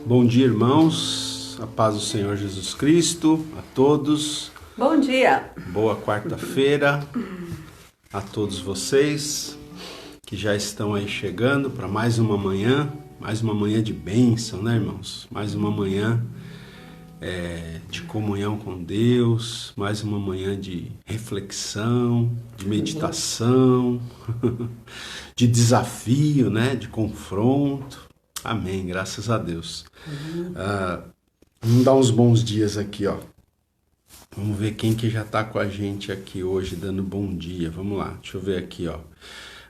Bom dia, irmãos. A paz do Senhor Jesus Cristo a todos. Bom dia. Boa quarta-feira a todos vocês que já estão aí chegando para mais uma manhã de bênção, né, irmãos? Mais uma manhã de comunhão com Deus, mais uma manhã de reflexão, de meditação, de desafio, né, de confronto. Amém, graças a Deus. Vamos dar uns bons dias aqui, ó. Vamos ver quem que já tá com a gente aqui hoje, dando bom dia. Vamos lá, deixa eu ver aqui, ó.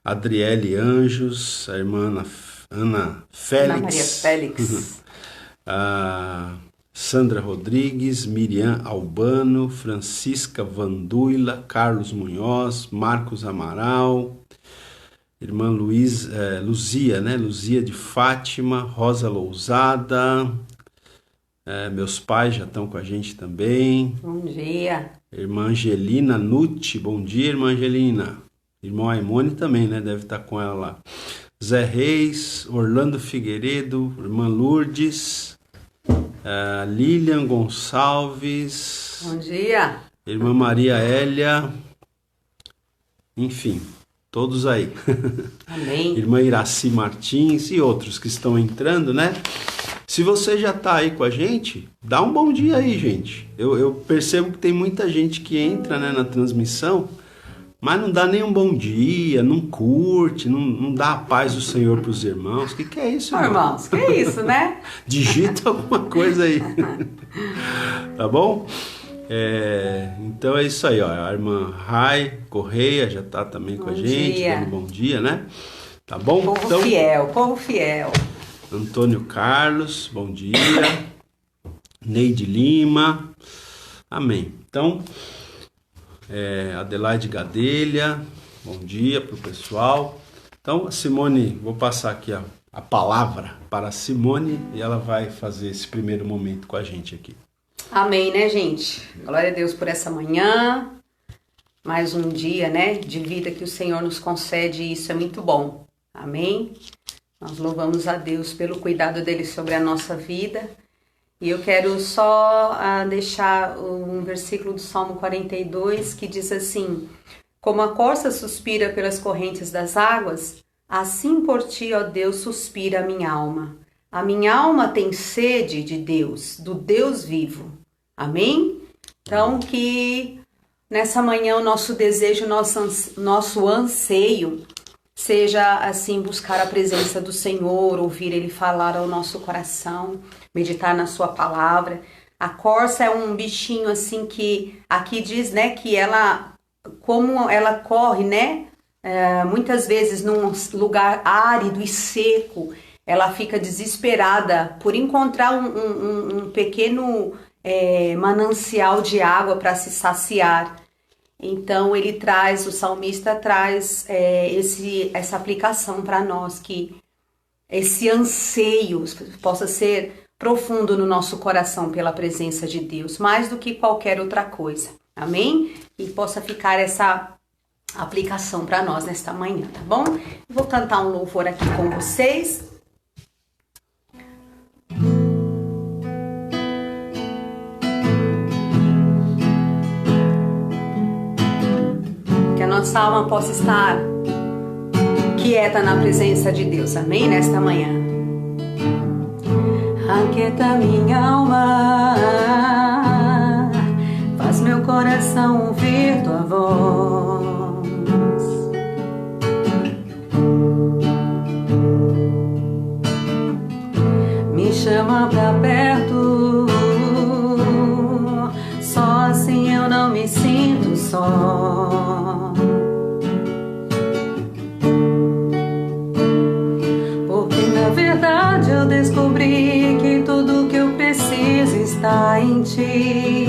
Adriele Anjos, a irmã Ana Félix. Ana Maria Félix. Sandra Rodrigues, Miriam Albano, Francisca Vanduila, Carlos Munhoz, Marcos Amaral, irmã Luzia, né? Luzia de Fátima, Rosa Lousada, meus pais já estão com a gente também. Bom dia. Irmã Angelina Nutti, bom dia, irmã Angelina. Irmão Aimone também, né? Deve estar com ela lá. Zé Reis, Orlando Figueiredo, irmã Lourdes, Lilian Gonçalves. Bom dia. Irmã Maria Hélia. Enfim, todos aí. Amém. Irmã Iraci Martins e outros que estão entrando, né? Se você já está aí com a gente, dá um bom dia aí, gente. Eu percebo que tem muita gente que entra, né, na transmissão, mas não dá nem um bom dia, não curte, não dá a paz do Senhor para os irmãos. O que é isso, irmãos? Que é isso, né? Digita alguma coisa aí. Tá bom? Então é isso aí, ó. A irmã Rai Correia já está também com a gente, dando bom dia, né? Tá bom? Povo fiel. Antônio Carlos, bom dia. Neide Lima, amém. Então, Adelaide Gadelha, bom dia para o pessoal. Então, Simone, vou passar aqui a palavra para a Simone e ela vai fazer esse primeiro momento com a gente aqui. Amém, né, gente? Glória a Deus por essa manhã, mais um dia, né, de vida que o Senhor nos concede e isso é muito bom. Amém? Nós louvamos a Deus pelo cuidado dele sobre a nossa vida. E eu quero só deixar um versículo do Salmo 42 que diz assim: como a corça suspira pelas correntes das águas, assim por ti, ó Deus, suspira a minha alma. A minha alma tem sede de Deus, do Deus vivo. Amém? Então que nessa manhã o nosso desejo, nosso anseio seja assim buscar a presença do Senhor, ouvir Ele falar ao nosso coração, meditar na sua palavra. A corça é um bichinho assim que aqui diz, né, que ela, como ela corre, né, muitas vezes num lugar árido e seco, ela fica desesperada por encontrar um pequeno manancial de água para se saciar. Então o salmista traz essa aplicação para nós, que esse anseio possa ser profundo no nosso coração pela presença de Deus, mais do que qualquer outra coisa, amém? E possa ficar essa aplicação para nós nesta manhã, tá bom? Eu vou cantar um louvor aqui com vocês. Nossa alma possa estar quieta na presença de Deus, amém? Nesta manhã. Aquieta minha alma, faz meu coração ouvir tua voz. Me chama pra perto, só assim eu não me sinto só. Eu descobri que tudo que eu preciso está em ti,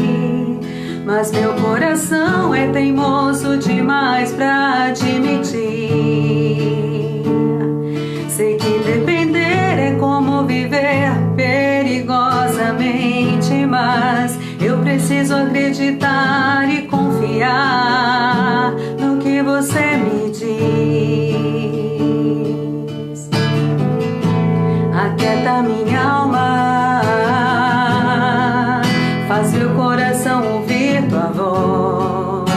mas meu coração é teimoso demais pra admitir. Sei que depender é como viver perigosamente, mas eu preciso acreditar e confiar no que você me diz. Aquieta Aquieta minha alma, faz meu coração ouvir tua voz.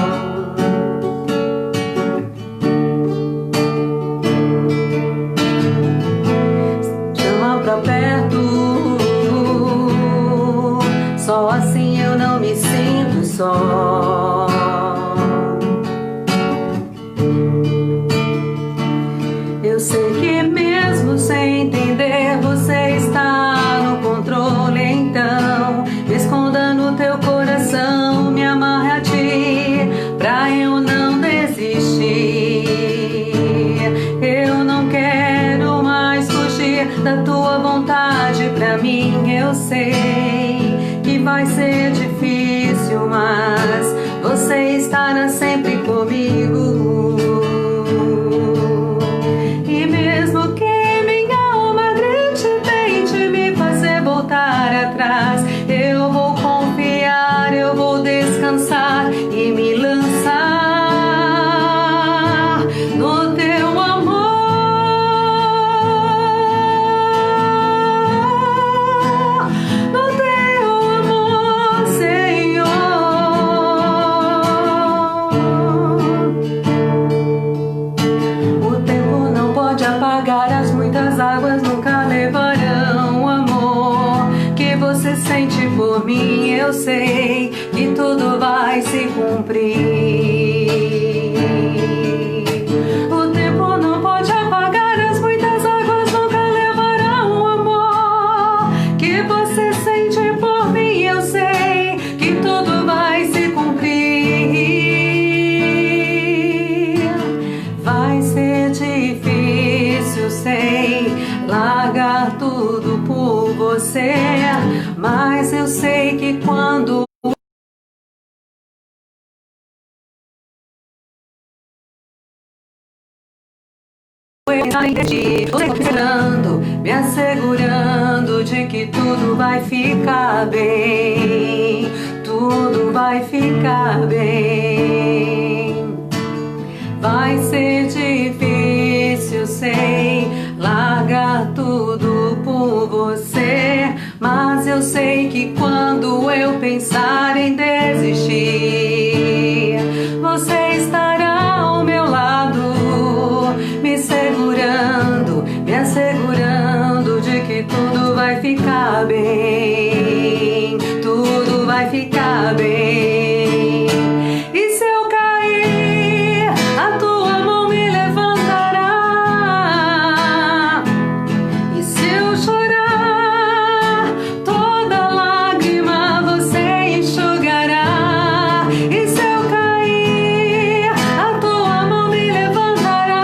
Chama pra perto, só assim eu não me sinto só. Eu sei que mesmo sem entender, você está no controle. Então, esconda no teu coração, me amarre a ti, pra eu não desistir. Eu não quero mais fugir da tua vontade pra mim. Eu sei que vai ser difícil, mas você estará sempre comigo. Eu vou confiar, eu vou descansar e me lançar no teu amor, no teu amor, Senhor. O tempo não pode apagar, as muitas águas nunca levarão o amor que você sente por mim. Eu sei que tudo vai se cumprir. O tempo não pode apagar, as muitas águas nunca levarão o amor que você sente por mim. Eu sei que tudo vai se cumprir. Vai ser difícil, sei, largar tudo por você, mas eu sei que quando eu entendi, você esperando, me assegurando de que tudo vai ficar bem, tudo vai ficar bem. Vai ser difícil, sei, largar tudo por você, mas eu sei que quando eu pensar em desistir, você estará ao meu lado, me segurando, me assegurando de que tudo vai ficar bem, tudo vai ficar bem. E se eu cair, a tua mão me levantará. E se eu chorar, toda lágrima você enxugará. E se eu cair, a tua mão me levantará.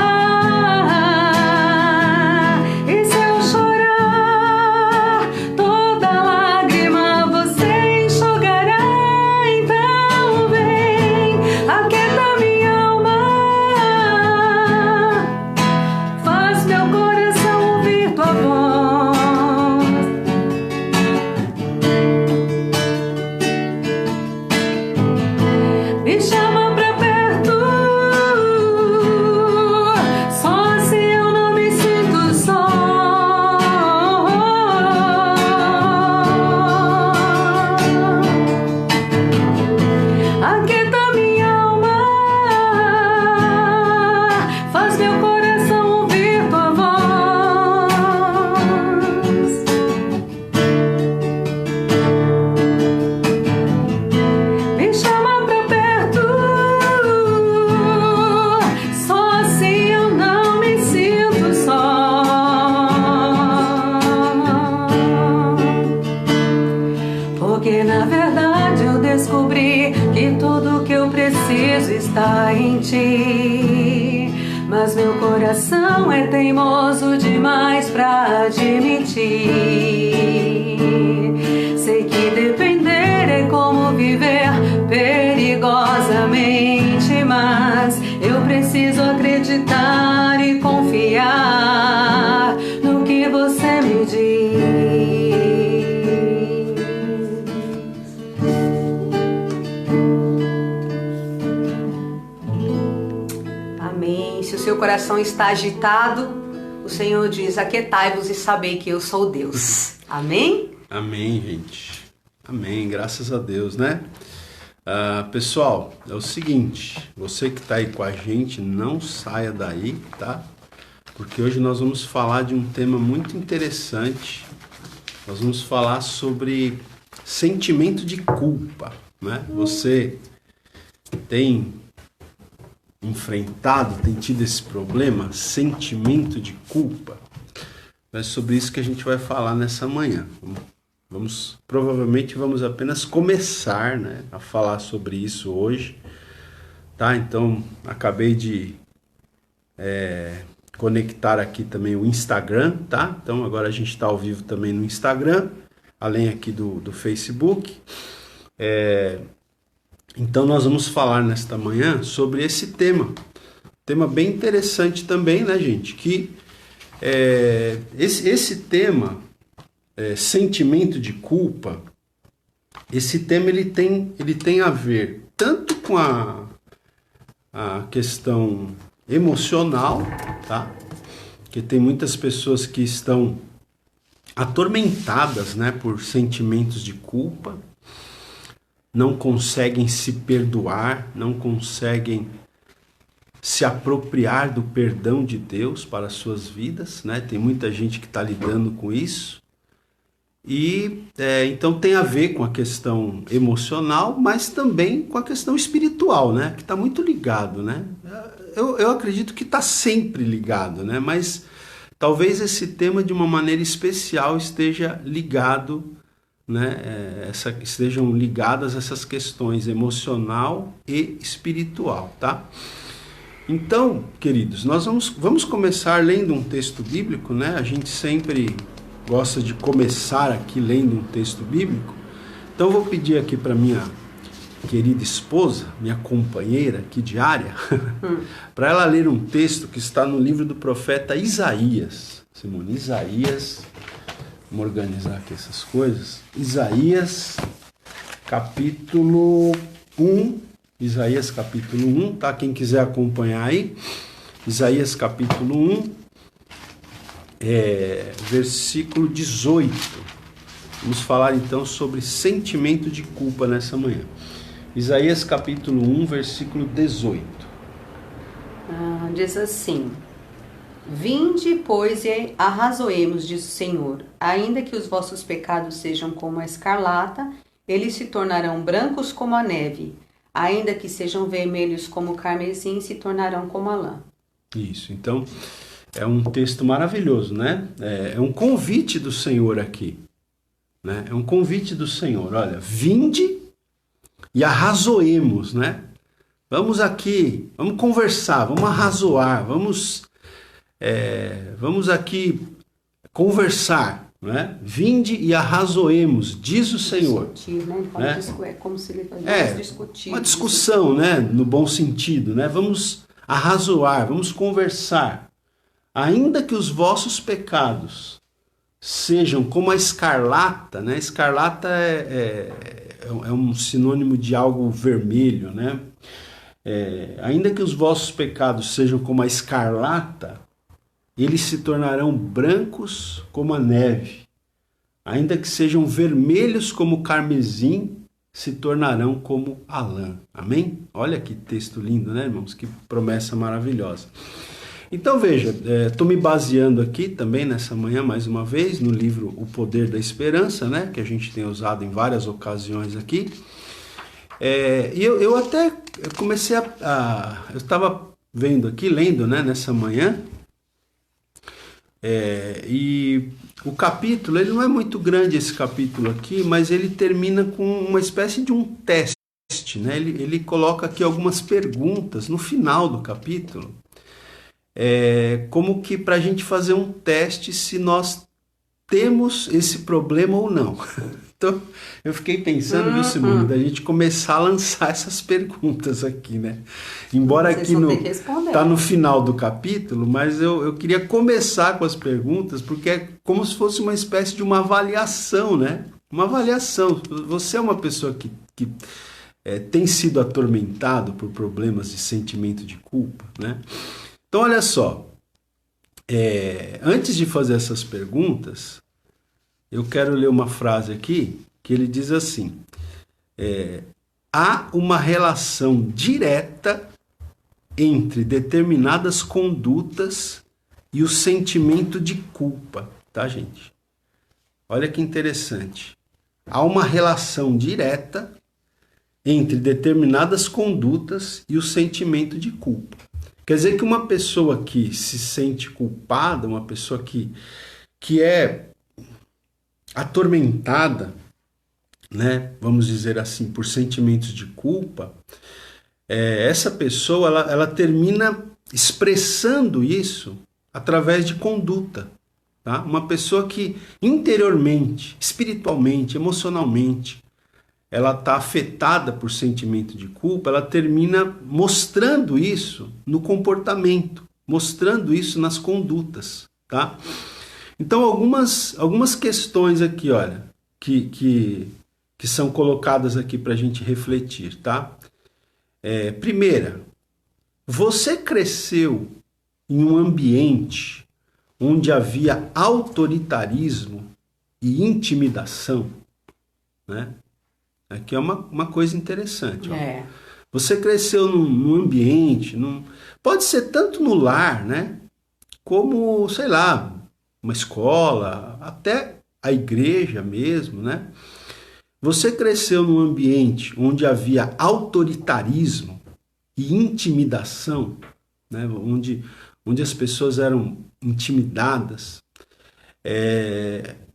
E se eu chorar, toda lágrima você enxugará. Então vem, aquieta minha alma, faz meu coração ouvir tua voz. Me chama pra perto, só assim eu não me sinto só. Aquieta minha alma, faz meu coração ouvir tua voz. Me chama pra perto, só assim eu não me sinto só. Porque na verdade eu descobri que tudo que eu preciso está em ti. Mas meu coração é teimoso demais pra admitir. Sei que depender é como viver perigosamente, mas eu preciso acreditar e confiar no que você me diz. Amém. Se o seu coração está agitado, o o Senhor diz: aquietai-vos e sabei que eu sou Deus. Amém? Amém, gente. Amém, graças a Deus, né? Pessoal, é o seguinte, você que está aí com a gente, não saia daí, tá? Porque hoje nós vamos falar de um tema muito interessante. Nós vamos falar sobre sentimento de culpa, né? Você tem enfrentado, tem tido esse problema, sentimento de culpa? É sobre isso que a gente vai falar nessa manhã. Provavelmente vamos apenas começar, né, a falar sobre isso hoje, tá? Então, acabei de conectar aqui também o Instagram, tá? Então, agora a gente está ao vivo também no Instagram, além aqui do Facebook. Então, nós vamos falar nesta manhã sobre esse tema. Tema bem interessante também, né, gente? Que esse tema... sentimento de culpa, esse tema ele tem a ver tanto com a questão emocional, tá? Que tem muitas pessoas que estão atormentadas, né, por sentimentos de culpa, não conseguem se perdoar, não conseguem se apropriar do perdão de Deus para as suas vidas, né? Tem muita gente que está lidando com isso. E então tem a ver com a questão emocional, mas também com a questão espiritual, né? Que está muito ligado, né? Eu acredito que está sempre ligado, né? Mas talvez esse tema de uma maneira especial esteja ligado, né? Estejam ligadas essas questões emocional e espiritual, tá? Então, queridos, nós vamos começar lendo um texto bíblico, né? A gente sempre gosta de começar aqui lendo um texto bíblico. Então eu vou pedir aqui para minha querida esposa, minha companheira aqui diária, para ela ler um texto que está no livro do profeta Isaías. Simone, Isaías, vamos organizar aqui essas coisas. Isaías, capítulo 1, Isaías capítulo 1, tá? Quem quiser acompanhar aí, Isaías capítulo 1, versículo 18. Vamos falar então sobre sentimento de culpa nessa manhã. Isaías capítulo 1, versículo 18. Diz assim: vinde, pois, e arrazoemos, diz o Senhor. Ainda que os vossos pecados sejam como a escarlata, eles se tornarão brancos como a neve. Ainda que sejam vermelhos como o carmesim, se tornarão como a lã. Isso, então é um texto maravilhoso, né? É um convite do Senhor aqui, né? É um convite do Senhor. Olha, vinde e arrazoemos, né? Vamos aqui, vamos conversar, vamos arrazoar, vamos aqui conversar, né? Vinde e arrazoemos, diz o Senhor. Discutir, né? Ele fala, né? É como se ele fosse discutir. Uma discussão, né? No bom sentido, né? Vamos arrazoar, vamos conversar. Ainda que os vossos pecados sejam como a escarlata, né? Escarlata é um sinônimo de algo vermelho, né? Ainda que os vossos pecados sejam como a escarlata, eles se tornarão brancos como a neve. Ainda que sejam vermelhos como o carmesim, se tornarão como a lã. Amém? Olha que texto lindo, né, irmãos? Que promessa maravilhosa. Então veja, estou me baseando aqui também nessa manhã, mais uma vez, no livro O Poder da Esperança, né, que a gente tem usado em várias ocasiões aqui. E eu até comecei eu estava vendo aqui, lendo, né, nessa manhã, e o capítulo, ele não é muito grande, esse capítulo aqui, mas ele termina com uma espécie de um teste, né? Ele coloca aqui algumas perguntas no final do capítulo, como que para a gente fazer um teste se nós temos esse problema ou não. Então, eu fiquei pensando, viu, Simone, da gente começar a lançar essas perguntas aqui, né? Embora aqui tá no final do capítulo, mas eu queria começar com as perguntas, porque é como se fosse uma espécie de uma avaliação, né? Uma avaliação. Você é uma pessoa que tem sido atormentado por problemas de sentimento de culpa, né? Então, olha só. Antes de fazer essas perguntas, eu quero ler uma frase aqui que ele diz assim: há uma relação direta entre determinadas condutas e o sentimento de culpa, tá, gente? Olha que interessante. Há uma relação direta entre determinadas condutas e o sentimento de culpa. Quer dizer que uma pessoa que se sente culpada, uma pessoa que é atormentada, né, vamos dizer assim, por sentimentos de culpa, essa pessoa ela termina expressando isso através de conduta. Tá? Uma pessoa que interiormente, espiritualmente, emocionalmente, ela está afetada por sentimento de culpa, ela termina mostrando isso no comportamento, mostrando isso nas condutas. Tá? Então, algumas questões aqui, olha, que são colocadas aqui para a gente refletir. Tá? Primeira, você cresceu em um ambiente onde havia autoritarismo e intimidação, né? Aqui é uma coisa interessante. Ó. Você cresceu num ambiente, pode ser tanto no lar, né? Como, sei lá, uma escola, até a igreja mesmo, né? Você cresceu num ambiente onde havia autoritarismo e intimidação, né? Onde as pessoas eram intimidadas.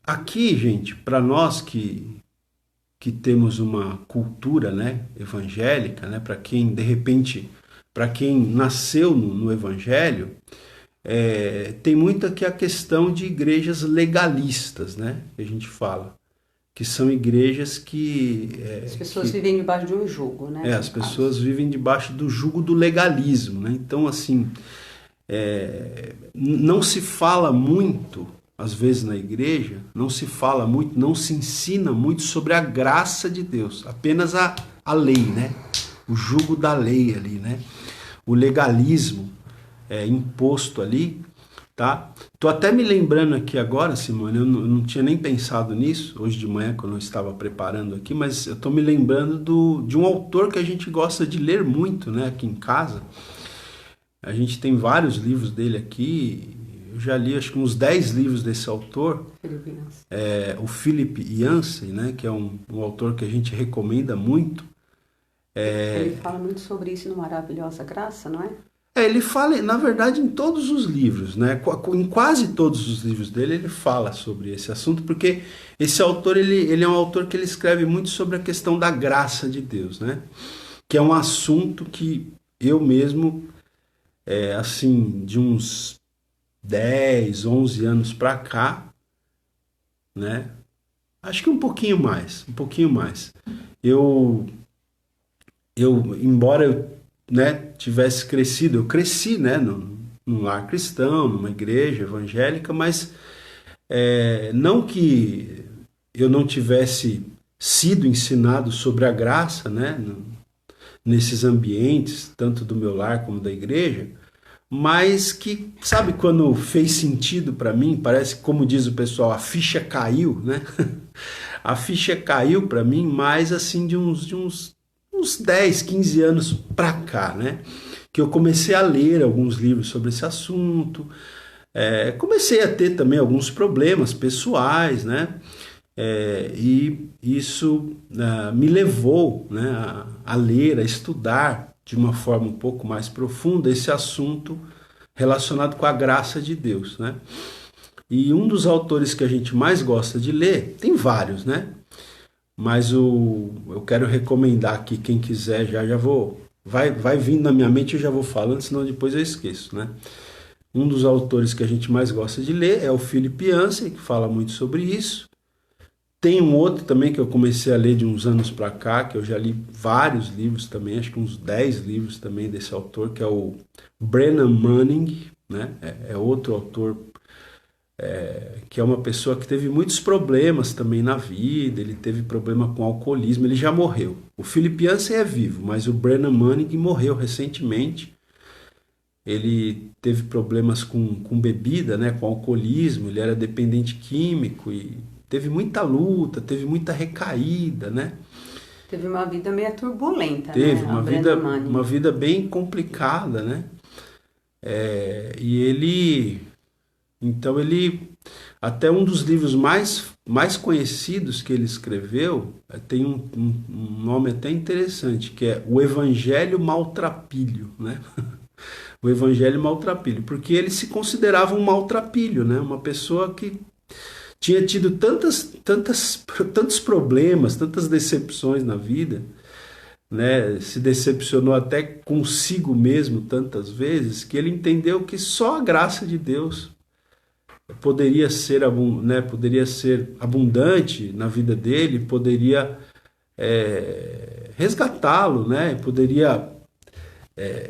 Aqui, gente, para nós que temos uma cultura, né, evangélica, né, para quem, de repente, para quem nasceu no evangelho, tem muito aqui a questão de igrejas legalistas, né, que a gente fala, que são igrejas que... as pessoas vivem debaixo de um jugo, né? As pessoas vivem debaixo do jugo do legalismo, né, então, assim, não se fala muito, às vezes na igreja, não se fala muito, não se ensina muito sobre a graça de Deus, apenas a lei, né? O jugo da lei ali, né? O legalismo imposto ali, tá? Tô até me lembrando aqui agora, Simone, eu não tinha nem pensado nisso, hoje de manhã quando eu estava preparando aqui, mas eu tô me lembrando de um autor que a gente gosta de ler muito, né? Aqui em casa. A gente tem vários livros dele aqui. Eu já li acho que uns 10 livros desse autor, o Philip Yancey, né, que é um autor que a gente recomenda muito. Ele fala muito sobre isso no Maravilhosa Graça, não é? Ele fala, na verdade, em todos os livros, né? Em quase todos os livros dele ele fala sobre esse assunto, porque esse autor ele é um autor que ele escreve muito sobre a questão da graça de Deus, né? Que é um assunto que eu mesmo, assim, de uns 10, 11 anos para cá, né? Acho que um pouquinho mais. Embora eu, né, tivesse crescido, eu cresci, né, num lar cristão, numa igreja evangélica, mas não que eu não tivesse sido ensinado sobre a graça, né, nesses ambientes, tanto do meu lar como da igreja, mas que, sabe, quando fez sentido para mim, parece que, como diz o pessoal, a ficha caiu, né? A ficha caiu para mim mais assim de uns 10, 15 anos para cá, né? Que eu comecei a ler alguns livros sobre esse assunto, comecei a ter também alguns problemas pessoais, né? E isso me levou, né, a ler, a estudar de uma forma um pouco mais profunda esse assunto relacionado com a graça de Deus, né? E um dos autores que a gente mais gosta de ler, tem vários, né? Mas eu quero recomendar aqui, quem quiser, já vou, vai vindo na minha mente, eu já vou falando, senão depois eu esqueço, né? Um dos autores que a gente mais gosta de ler é o Philip Yancey, que fala muito sobre isso. Tem um outro também que eu comecei a ler de uns anos para cá, que eu já li vários livros também, acho que uns 10 livros também desse autor, que é o Brennan Manning, né? É outro autor que é uma pessoa que teve muitos problemas também na vida, ele teve problema com alcoolismo, ele já morreu. O Philip Yancey é vivo, mas o Brennan Manning morreu recentemente. ele teve problemas com bebida, né, com alcoolismo, ele era dependente químico e teve muita luta, teve muita recaída, né? Teve uma vida meio turbulenta, Teve né? uma vida bem complicada, né? E então ele, até um dos livros mais conhecidos que ele escreveu, tem um nome até interessante, que é O Evangelho Maltrapilho, né? O Evangelho Maltrapilho, porque ele se considerava um maltrapilho, né? Uma pessoa que tinha tido tantos problemas, tantas decepções na vida, né? Se decepcionou até consigo mesmo tantas vezes, que ele entendeu que só a graça de Deus poderia ser, né? Poderia ser abundante na vida dele, poderia resgatá-lo, né? Poderia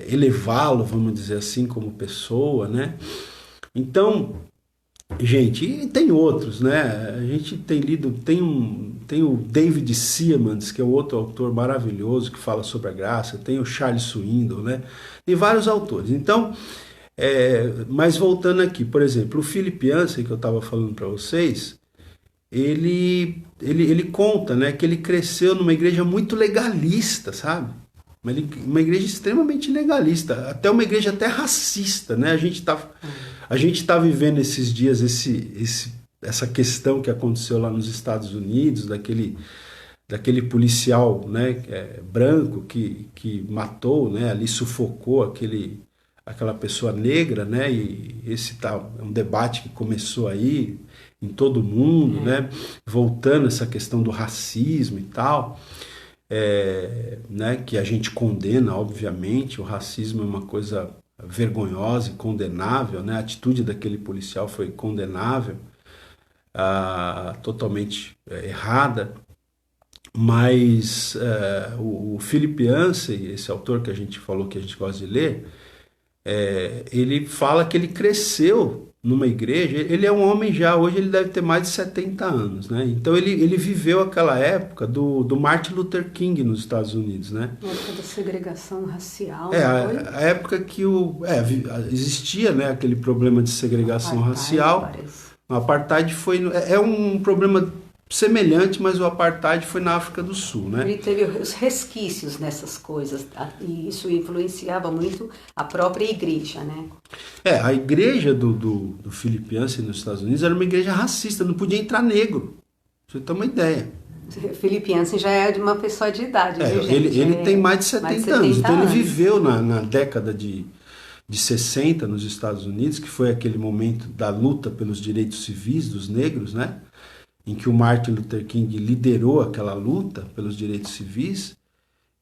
elevá-lo, vamos dizer assim, como pessoa, né? Então, gente, e tem outros, né? A gente tem lido, tem o David Seamands, que é outro autor maravilhoso que fala sobre a graça, tem o Charles Swindoll, né? Tem vários autores. Então, mas voltando aqui, por exemplo, o Philip Yancey, que eu estava falando para vocês, ele conta, né, que ele cresceu numa igreja muito legalista, sabe? Uma igreja extremamente legalista, até uma igreja até racista, né? A gente tá vivendo esses dias essa questão que aconteceu lá nos Estados Unidos, daquele policial, né, branco que matou, né, ali sufocou aquela pessoa negra, né? E esse é um debate que começou aí em todo mundo, né? Voltando essa questão do racismo e tal. Né, que a gente condena, obviamente. O racismo é uma coisa vergonhosa e condenável, né? A atitude daquele policial foi condenável, totalmente errada, mas o Philip Yancey, esse autor que a gente falou que a gente gosta de ler, ele fala que ele cresceu numa igreja. Ele é um homem já, hoje ele deve ter mais de 70 anos, né? Então ele viveu aquela época do Martin Luther King nos Estados Unidos, né? A época da segregação racial. A época que existia, né, aquele problema de segregação racial. O apartheid é um problema semelhante, mas o apartheid foi na África do Sul, né? Ele teve os resquícios nessas coisas, e isso influenciava muito a própria igreja, né? A igreja do Philip Yancey nos Estados Unidos era uma igreja racista, não podia entrar negro, pra você ter uma ideia. Philip Yancey já é de uma pessoa de idade, viu, gente? Ele tem mais de 70 anos, então ele viveu na década de 60 nos Estados Unidos, que foi aquele momento da luta pelos direitos civis dos negros, né? Em que o Martin Luther King liderou aquela luta pelos direitos civis.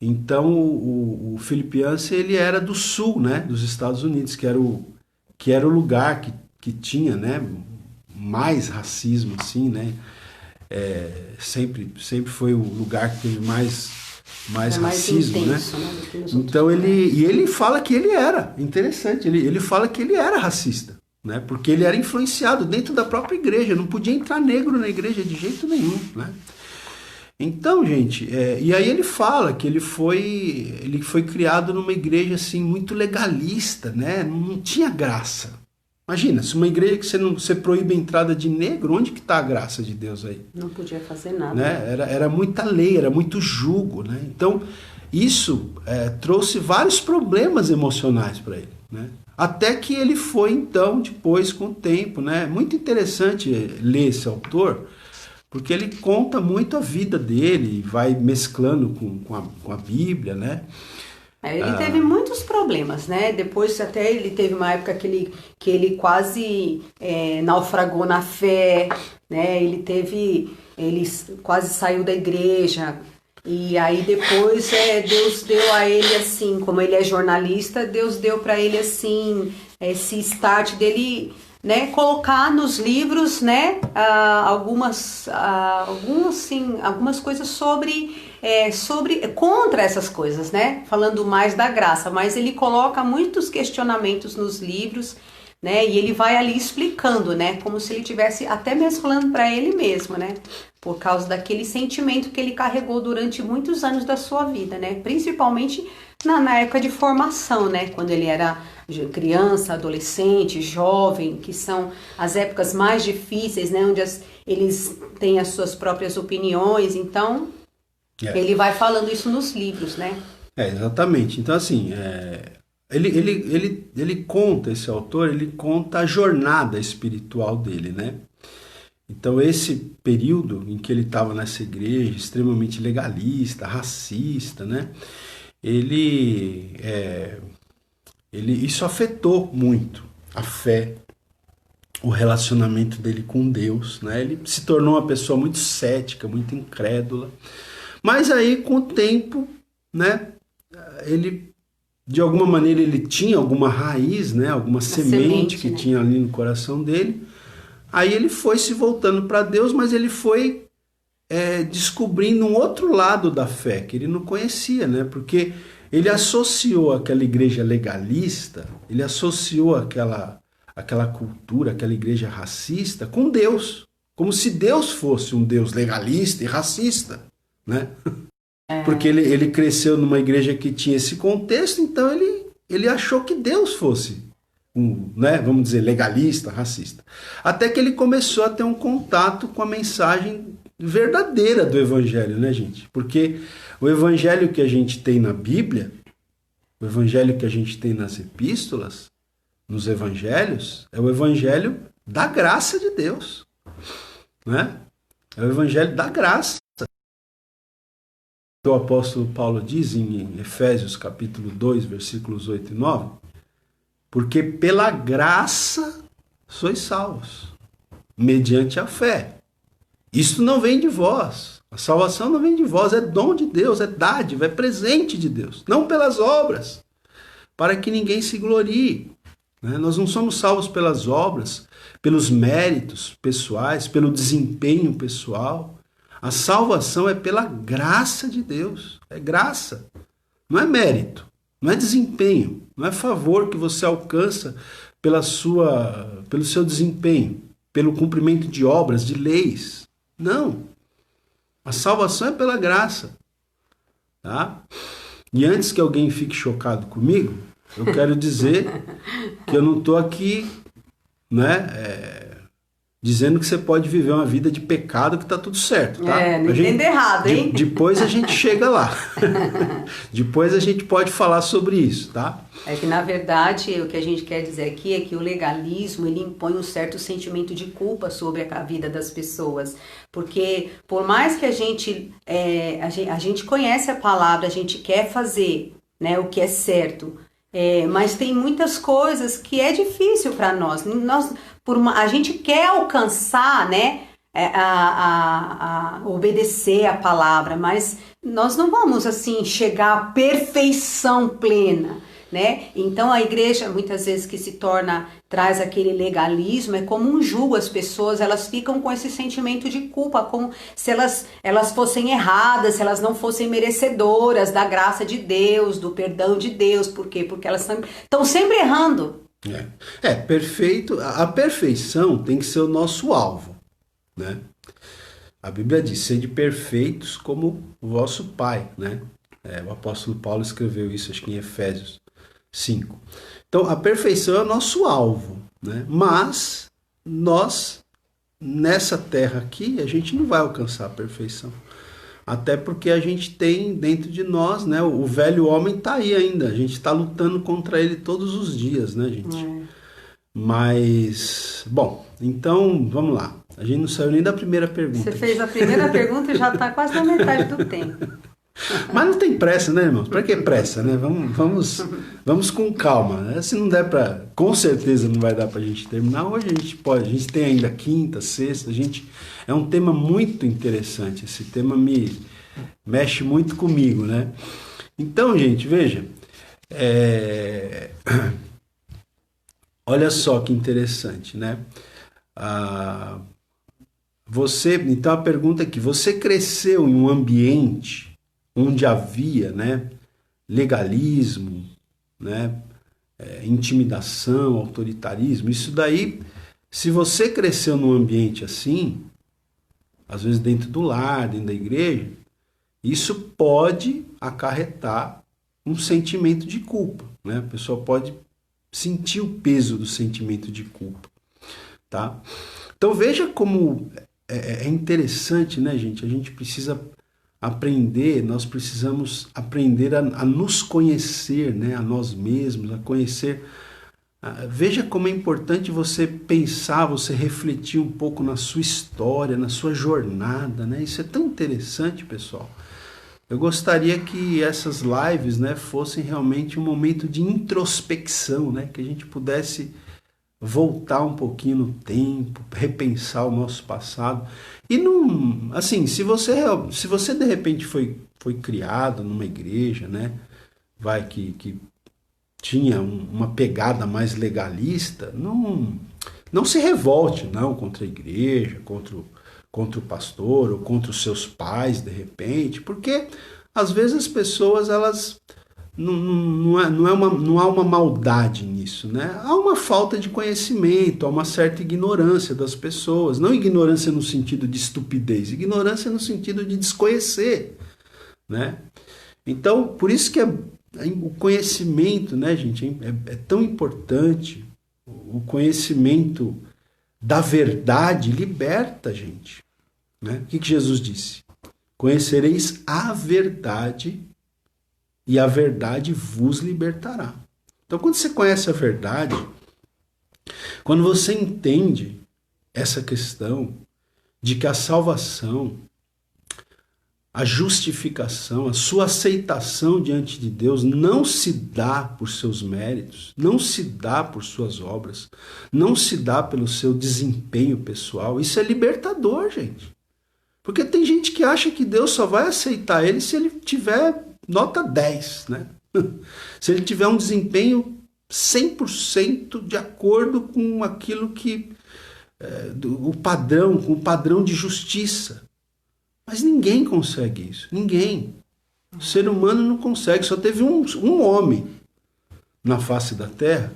Então o Philip Yancey, ele era do sul, né, dos Estados Unidos, que era o lugar que tinha, né, mais racismo, assim, né? Sempre foi o lugar que teve mais racismo, intenso, né? Então ele fala que ele era interessante, ele fala que ele era racista, né? Porque ele era influenciado dentro da própria igreja, não podia entrar negro na igreja de jeito nenhum, né? Então, gente, e aí ele fala que ele foi criado numa igreja assim muito legalista, né? Não tinha graça. Imagina, se uma igreja que você proíbe a entrada de negro, onde que está a graça de Deus aí? Não podia fazer nada. Né? Era muita lei, era muito jugo, né? Então, isso trouxe vários problemas emocionais para ele, né? Até que ele foi, então, depois, com o tempo, né? Muito interessante ler esse autor, porque ele conta muito a vida dele, vai mesclando com a Bíblia, né? Ele teve muitos problemas, né? Depois até ele teve uma época que ele quase naufragou na fé, né? Ele quase saiu da igreja. E aí depois Deus deu a ele assim, como ele é jornalista, Deus deu para ele assim, esse start dele, né, colocar nos livros, né, algumas coisas sobre contra essas coisas, né, falando mais da graça, mas ele coloca muitos questionamentos nos livros, né, e ele vai ali explicando, né, como se ele tivesse até mesmo falando para ele mesmo, né, por causa daquele sentimento que ele carregou durante muitos anos da sua vida, né, principalmente Na época de formação, né? Quando ele era criança, adolescente, jovem, que são as épocas mais difíceis, né? Onde eles têm as suas próprias opiniões. Então, ele vai falando isso nos livros, né? Exatamente. Então, assim, ele conta, esse autor, ele conta a jornada espiritual dele, né? Então, esse período em que ele estava nessa igreja extremamente legalista, racista, né? Isso afetou muito a fé, o relacionamento dele com Deus, né? Ele se tornou uma pessoa muito cética, muito incrédula. Mas aí, com o tempo, né? Ele, de alguma maneira, ele tinha alguma raiz, né? Alguma semente que tinha ali no coração dele. Aí ele foi se voltando para Deus, mas ele foi descobrindo um outro lado da fé que ele não conhecia, né? Porque ele associou aquela igreja legalista, ele associou aquela cultura, aquela igreja racista com Deus, como se Deus fosse um Deus legalista e racista, né? Porque ele cresceu numa igreja que tinha esse contexto, então ele achou que Deus fosse né, vamos dizer, legalista, racista. Até que ele começou a ter um contato com a mensagem verdadeira do evangelho, né, gente? Porque o evangelho que a gente tem na Bíblia, o evangelho que a gente tem nas epístolas, nos evangelhos, é o evangelho da graça de Deus, né? É o evangelho da graça. O apóstolo Paulo diz em Efésios capítulo 2, versículos 8 e 9, porque pela graça sois salvos, mediante a fé. Isto não vem de vós. A salvação não vem de vós, é dom de Deus, é dádiva, é presente de Deus. Não pelas obras, para que ninguém se glorie. Nós não somos salvos pelas obras, pelos méritos pessoais, pelo desempenho pessoal. A salvação é pela graça de Deus. É graça, não é mérito. Não é desempenho, não é favor que você alcança pelo seu desempenho, pelo cumprimento de obras, de leis. Não. A salvação é pela graça. Tá? E antes que alguém fique chocado comigo, eu quero dizer que eu não estou aqui, né, dizendo que você pode viver uma vida de pecado que está tudo certo, tá? Não entenda errado, hein? Depois a gente chega lá. Depois a gente pode falar sobre isso, tá? É que, na verdade, o que a gente quer dizer aqui é que o legalismo, ele impõe um certo sentimento de culpa sobre a vida das pessoas. Porque, por mais que a gente conhece a palavra, a gente quer fazer, né, o que é certo, mas tem muitas coisas que é difícil para nós. A gente quer alcançar, né, a obedecer a palavra, mas nós não vamos assim chegar à perfeição plena, né? Então a igreja muitas vezes que traz aquele legalismo, é como um jugo. As pessoas, elas ficam com esse sentimento de culpa, como se elas fossem erradas, se elas não fossem merecedoras da graça de Deus, do perdão de Deus. Por quê? Porque elas estão sempre errando. Perfeito. A perfeição tem que ser o nosso alvo, né? A Bíblia diz: sede perfeitos como o vosso Pai, né? O apóstolo Paulo escreveu isso, acho que em Efésios 5. Então, a perfeição é o nosso alvo, né? Mas nós, nessa terra aqui, a gente não vai alcançar a perfeição. Até porque a gente tem dentro de nós, né? O velho homem está aí ainda. A gente está lutando contra ele todos os dias, né, gente? Mas, bom, então, vamos lá. A gente não saiu nem da primeira pergunta. Você fez a primeira pergunta e já está quase na metade do tempo. Mas não tem pressa, né, irmãos? Para que pressa, né? Vamos com calma, né? Se não der para, com certeza não vai dar para a gente terminar. Hoje a gente pode, a gente tem ainda quinta, sexta, é um tema muito interessante. Esse tema me mexe muito comigo, né? Então, gente, veja, olha só que interessante, né? Então a pergunta é que você cresceu em um ambiente onde havia, né, legalismo, né, intimidação, autoritarismo. Isso daí, se você cresceu num ambiente assim, às vezes dentro do lar, dentro da igreja, isso pode acarretar um sentimento de culpa, né? A pessoa pode sentir o peso do sentimento de culpa, tá? Então veja como é interessante, né, gente? A gente precisa aprender, nós precisamos aprender a nos conhecer, né, a nós mesmos, a conhecer. Veja como é importante você pensar, você refletir um pouco na sua história, na sua jornada, né? Isso é tão interessante, pessoal. Eu gostaria que essas lives, né, fossem realmente um momento de introspecção, né, que a gente pudesse voltar um pouquinho no tempo, repensar o nosso passado. E não, assim, se você de repente foi criado numa igreja, né, que tinha uma pegada mais legalista, não se revolte não contra a igreja, contra o pastor ou contra os seus pais, de repente, porque às vezes as pessoas, elas não há uma maldade nisso, né? Há uma falta de conhecimento, há uma certa ignorância das pessoas, não ignorância no sentido de estupidez, ignorância no sentido de desconhecer, né? Então, por isso que o conhecimento, né, gente, é tão importante. O conhecimento da verdade liberta a gente, né? O que Jesus disse? Conhecereis a verdade e a verdade vos libertará. Então, quando você conhece a verdade, quando você entende essa questão de que a salvação, a justificação, a sua aceitação diante de Deus não se dá por seus méritos, não se dá por suas obras, não se dá pelo seu desempenho pessoal. Isso é libertador, gente. Porque tem gente que acha que Deus só vai aceitar ele se ele tiver nota 10, né? Se ele tiver um desempenho 100% de acordo com aquilo que o padrão de justiça. Mas ninguém consegue isso, ninguém. O ser humano não consegue. Só teve um homem na face da Terra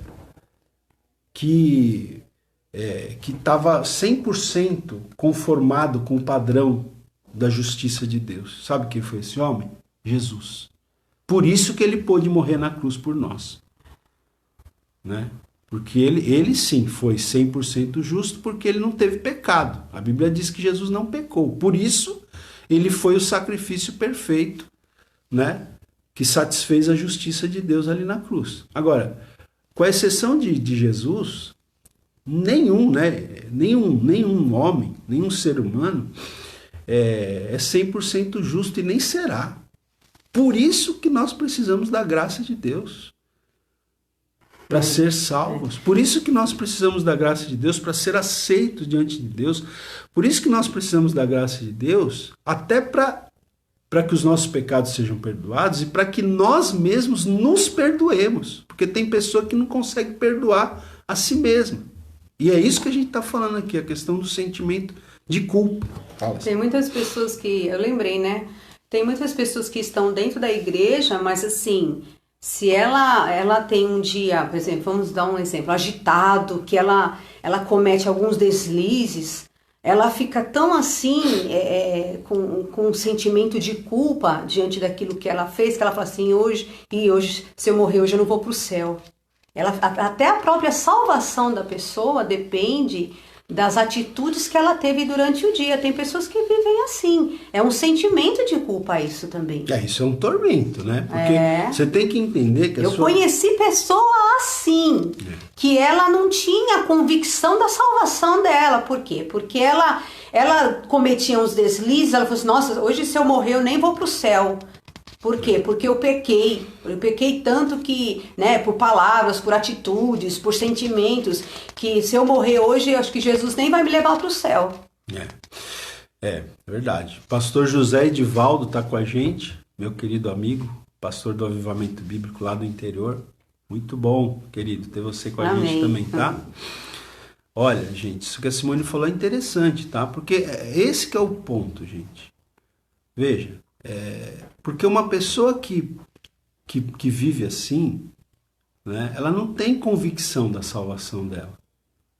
que estava 100% conformado com o padrão da justiça de Deus. Sabe quem foi esse homem? Jesus. Por isso que ele pôde morrer na cruz por nós, né? Porque ele sim foi 100% justo, porque ele não teve pecado. A Bíblia diz que Jesus não pecou. Por isso, ele foi o sacrifício perfeito, né, que satisfez a justiça de Deus ali na cruz. Agora, com a exceção de Jesus, nenhum homem, nenhum ser humano é 100% justo e nem será. Por isso que nós precisamos da graça de Deus para ser salvos. Por isso que nós precisamos da graça de Deus para ser aceitos diante de Deus. Por isso que nós precisamos da graça de Deus até para que os nossos pecados sejam perdoados e para que nós mesmos nos perdoemos. Porque tem pessoa que não consegue perdoar a si mesma. E é isso que a gente está falando aqui, a questão do sentimento de culpa. Tem muitas pessoas que, eu lembrei, né? Tem muitas pessoas que estão dentro da igreja, mas assim, se ela tem um dia, por exemplo, vamos dar um exemplo, agitado, que ela comete alguns deslizes, ela fica tão assim, com um sentimento de culpa diante daquilo que ela fez, que ela fala assim, hoje, se eu morrer hoje eu não vou para o céu. Até a própria salvação da pessoa depende das atitudes que ela teve durante o dia. Tem pessoas que vivem assim. É um sentimento de culpa isso também. Isso é um tormento, né? Porque você tem que entender que eu conheci pessoa assim, que ela não tinha convicção da salvação dela. Por quê? Porque ela cometia uns deslizes, ela falou assim, nossa, hoje se eu morrer eu nem vou pro céu. Por quê? Porque eu pequei tanto que, né, por palavras, por atitudes, por sentimentos, que se eu morrer hoje, eu acho que Jesus nem vai me levar para o céu. É verdade. Pastor José Edivaldo está com a gente, meu querido amigo, pastor do Avivamento Bíblico lá do interior. Muito bom, querido, ter você com a gente também, tá? Olha, gente, isso que a Simone falou é interessante, tá? Porque esse que é o ponto, gente. Veja, porque uma pessoa que vive assim, né, ela não tem convicção da salvação dela,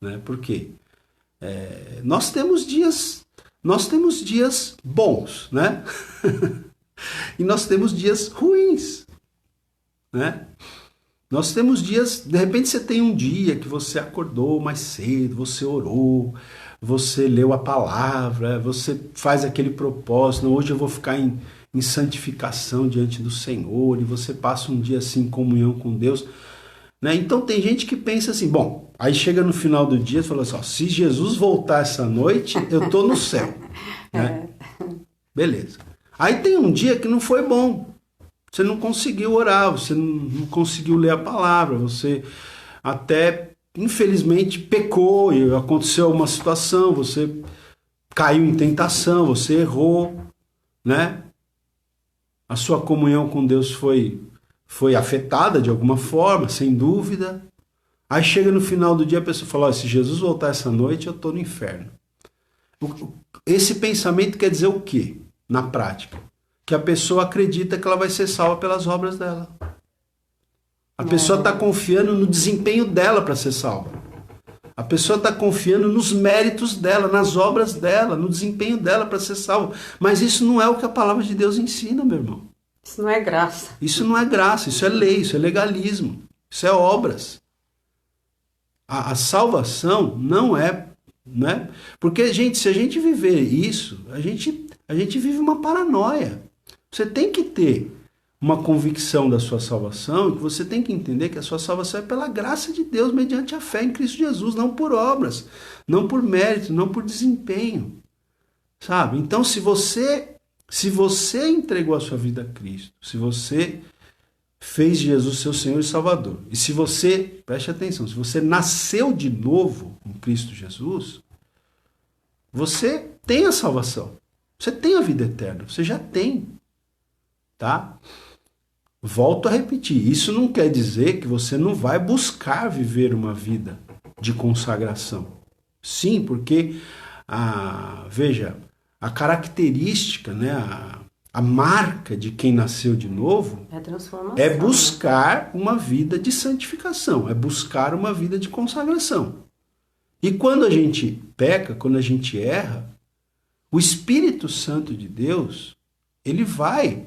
né? Por quê? Nós temos dias bons, né? E nós temos dias ruins, né? Nós temos dias, de repente você tem um dia que você acordou mais cedo, você orou, você leu a palavra, você faz aquele propósito, hoje eu vou ficar em santificação diante do Senhor, e você passa um dia assim em comunhão com Deus, né? Então tem gente que pensa assim, bom, aí chega no final do dia e fala assim, ó, se Jesus voltar essa noite, eu tô no céu, né? Beleza. Aí tem um dia que não foi bom. Você não conseguiu orar, você não conseguiu ler a palavra, você até, infelizmente, pecou e aconteceu uma situação, você caiu em tentação, você errou, né? A sua comunhão com Deus foi afetada de alguma forma, sem dúvida. Aí chega no final do dia a pessoa fala, se Jesus voltar essa noite, eu estou no inferno. Esse pensamento quer dizer o quê, na prática? Que a pessoa acredita que ela vai ser salva pelas obras dela. A pessoa está confiando no desempenho dela para ser salva. A pessoa está confiando nos méritos dela, nas obras dela, no desempenho dela para ser salva. Mas isso não é o que a palavra de Deus ensina, meu irmão. Isso não é graça. Isso não é graça, isso é lei, isso é legalismo, isso é obras. A salvação não é, né? Porque, gente, se a gente viver isso, a gente vive uma paranoia. Você tem que ter uma convicção da sua salvação, e que você tem que entender que a sua salvação é pela graça de Deus, mediante a fé em Cristo Jesus, não por obras, não por mérito, não por desempenho, sabe? Então, se você entregou a sua vida a Cristo, se você fez Jesus seu Senhor e Salvador, e se você, preste atenção, se você nasceu de novo em Cristo Jesus, você tem a salvação, você tem a vida eterna, você já tem. Tá? Volto a repetir, isso não quer dizer que você não vai buscar viver uma vida de consagração. Sim, porque veja, a característica, né, a marca de quem nasceu de novo é buscar uma vida de santificação, é buscar uma vida de consagração. E quando a gente peca, quando a gente erra, o Espírito Santo de Deus, ele vai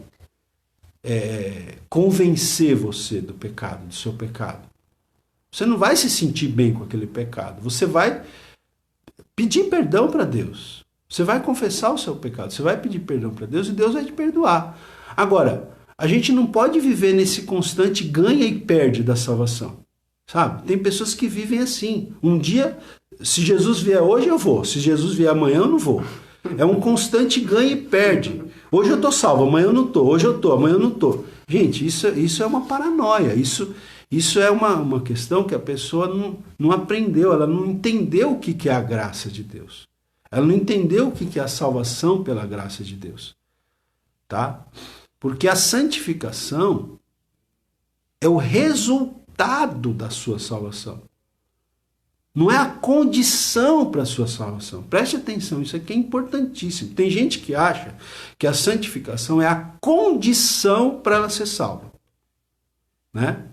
convencer você do pecado, do seu pecado. Você não vai se sentir bem com aquele pecado. Você vai pedir perdão para Deus. Você vai confessar o seu pecado. Você vai pedir perdão para Deus e Deus vai te perdoar. Agora, a gente não pode viver nesse constante ganha e perde da salvação. Sabe? Tem pessoas que vivem assim. Um dia, se Jesus vier hoje, eu vou. Se Jesus vier amanhã, eu não vou. É um constante ganha e perde. Hoje eu estou salvo, amanhã eu não estou. Hoje eu estou, amanhã eu não estou. Gente, isso é uma paranoia. Isso é uma questão que a pessoa não aprendeu. Ela não entendeu o que é a graça de Deus. Ela não entendeu o que é a salvação pela graça de Deus. Tá? Porque a santificação é o resultado da sua salvação. Não é a condição para a sua salvação. Preste atenção, isso aqui é importantíssimo. Tem gente que acha que a santificação é a condição para ela ser salva. Né?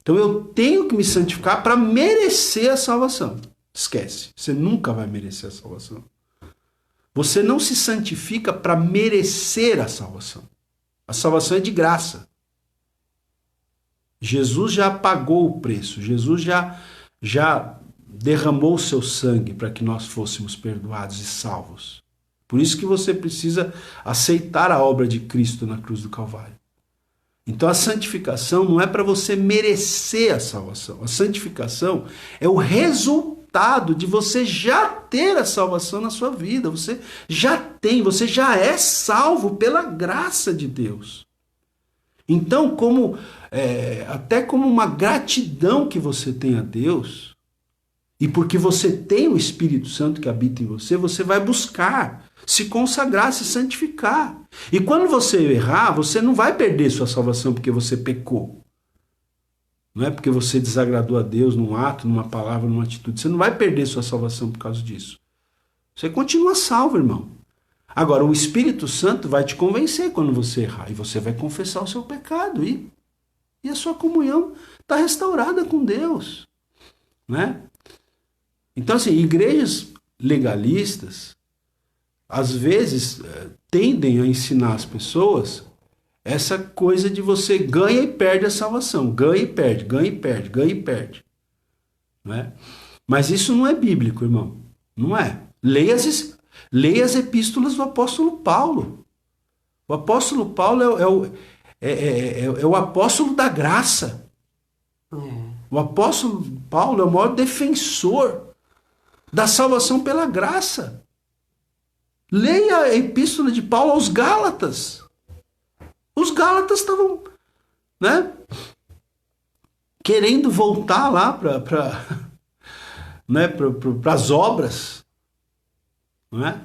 Então eu tenho que me santificar para merecer a salvação. Esquece, você nunca vai merecer a salvação. Você não se santifica para merecer a salvação. A salvação é de graça. Jesus já pagou o preço, Jesus já derramou o seu sangue para que nós fôssemos perdoados e salvos. Por isso que você precisa aceitar a obra de Cristo na cruz do Calvário. Então a santificação não é para você merecer a salvação. A santificação é o resultado de você já ter a salvação na sua vida. Você já tem, você já é salvo pela graça de Deus. Então, até como uma gratidão que você tem a Deus, e porque você tem o Espírito Santo que habita em você, você vai buscar se consagrar, se santificar. E quando você errar, você não vai perder sua salvação porque você pecou. Não é porque você desagradou a Deus num ato, numa palavra, numa atitude. Você não vai perder sua salvação por causa disso. Você continua salvo, irmão. Agora, o Espírito Santo vai te convencer quando você errar. E você vai confessar o seu pecado. E a sua comunhão está restaurada com Deus. Né? Então, assim, igrejas legalistas, às vezes, tendem a ensinar as pessoas essa coisa de você ganha e perde a salvação, ganha e perde, ganha e perde, ganha e perde. Não é? Mas isso não é bíblico, irmão. Não é. Leia as epístolas do apóstolo Paulo. O apóstolo Paulo é o apóstolo da graça. O apóstolo Paulo é o maior defensor da salvação pela graça. Leia a epístola de Paulo aos Gálatas. Os Gálatas estavam, né, querendo voltar lá para né, as obras. Não é?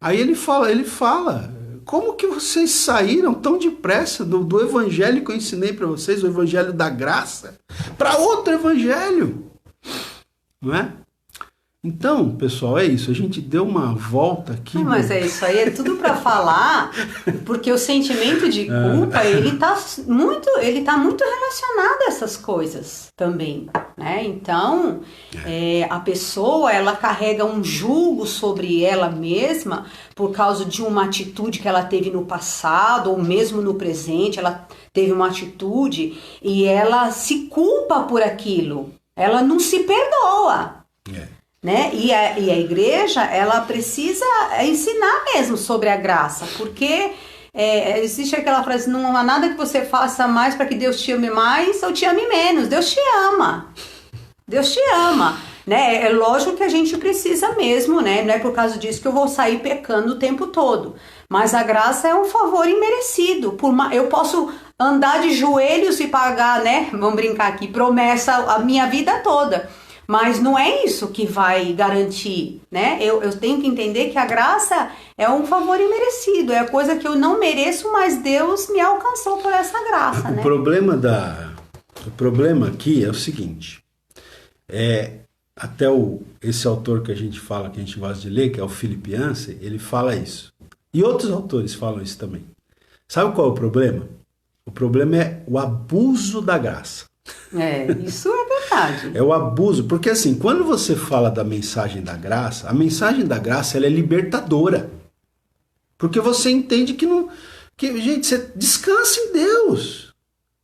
Aí ele fala, como que vocês saíram tão depressa do evangelho que eu ensinei para vocês, o evangelho da graça, para outro evangelho? Não é? Então, pessoal, é isso. A gente deu uma volta aqui. Não, mas é isso aí, é tudo para falar, porque o sentimento de culpa, ele tá muito relacionado a essas coisas também, né? Então, a pessoa, ela carrega um jugo sobre ela mesma por causa de uma atitude que ela teve no passado, ou mesmo no presente, ela teve uma atitude e ela se culpa por aquilo. Ela não se perdoa. Né? E a igreja, ela precisa ensinar mesmo sobre a graça, porque existe aquela frase, não há nada que você faça mais para que Deus te ame mais ou te ame menos. Deus te ama. Deus te ama. Né? É lógico que a gente precisa mesmo, né? Não é por causa disso que eu vou sair pecando o tempo todo. Mas a graça é um favor imerecido. Eu posso andar de joelhos e pagar, né? Vamos brincar aqui, promessa a minha vida toda. Mas não é isso que vai garantir, né? Eu tenho que entender que a graça é um favor imerecido, é a coisa que eu não mereço, mas Deus me alcançou por essa graça, né? O problema aqui é o seguinte, até esse autor que a gente fala, que a gente gosta de ler, que é o Philip Yancey, ele fala isso. E outros autores falam isso também. Sabe qual é o problema? O problema é o abuso da graça. Isso é verdade. É o abuso, porque assim, quando você fala da mensagem da graça, a mensagem da graça ela é libertadora. Porque você entende gente, você descansa em Deus.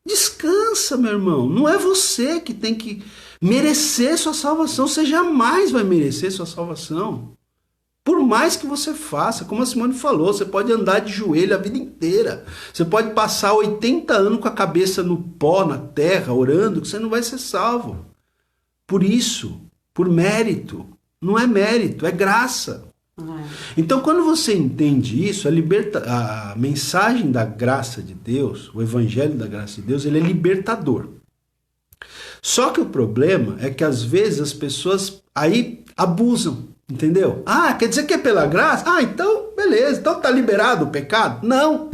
Descansa, meu irmão. Não é você que tem que merecer sua salvação. Você jamais vai merecer sua salvação. Por mais que você faça, como a Simone falou, você pode andar de joelho a vida inteira. Você pode passar 80 anos com a cabeça no pó, na terra, orando, que você não vai ser salvo. Por isso, por mérito. Não é mérito, é graça. Então, quando você entende isso, a mensagem da graça de Deus, o evangelho da graça de Deus, ele é libertador. Só que o problema é que às vezes as pessoas aí abusam. Entendeu? Quer dizer que é pela graça? Então, beleza. Então tá liberado o pecado? Não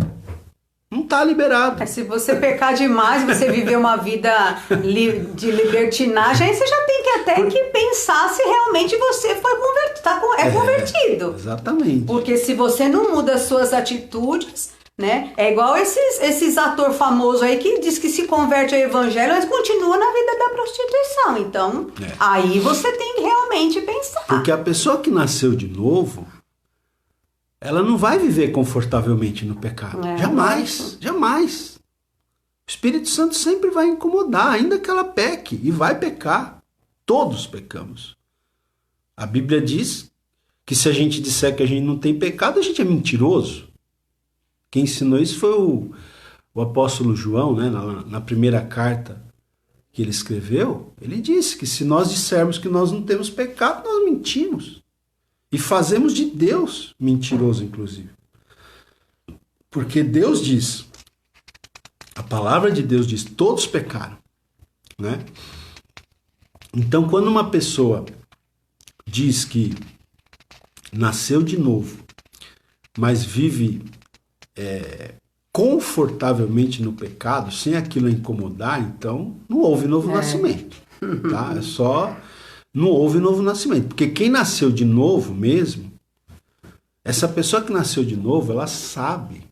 tá liberado. Se você pecar demais, você viver uma vida de libertinagem, aí você já tem que até que pensar se realmente você foi convertido. Exatamente. Porque se você não muda as suas atitudes, né? É igual esses ator famoso aí que diz que se converte ao evangelho, mas continua na vida da prostituição. Então, aí você tem que realmente pensar. Porque a pessoa que nasceu de novo, ela não vai viver confortavelmente no pecado. Jamais. O Espírito Santo sempre vai incomodar, ainda que ela peque, e vai pecar. Todos pecamos. A Bíblia diz que se a gente disser que a gente não tem pecado, a gente é mentiroso. Quem ensinou isso foi o apóstolo João, né? Na primeira carta que ele escreveu, ele disse que se nós dissermos que nós não temos pecado, nós mentimos. E fazemos de Deus mentiroso, inclusive. Porque Deus diz, a palavra de Deus diz, todos pecaram. Né? Então, quando uma pessoa diz que nasceu de novo, mas vive confortavelmente no pecado, sem aquilo incomodar, então não houve novo nascimento. Tá? Não houve novo nascimento. Porque quem nasceu de novo mesmo, essa pessoa que nasceu de novo, ela sabe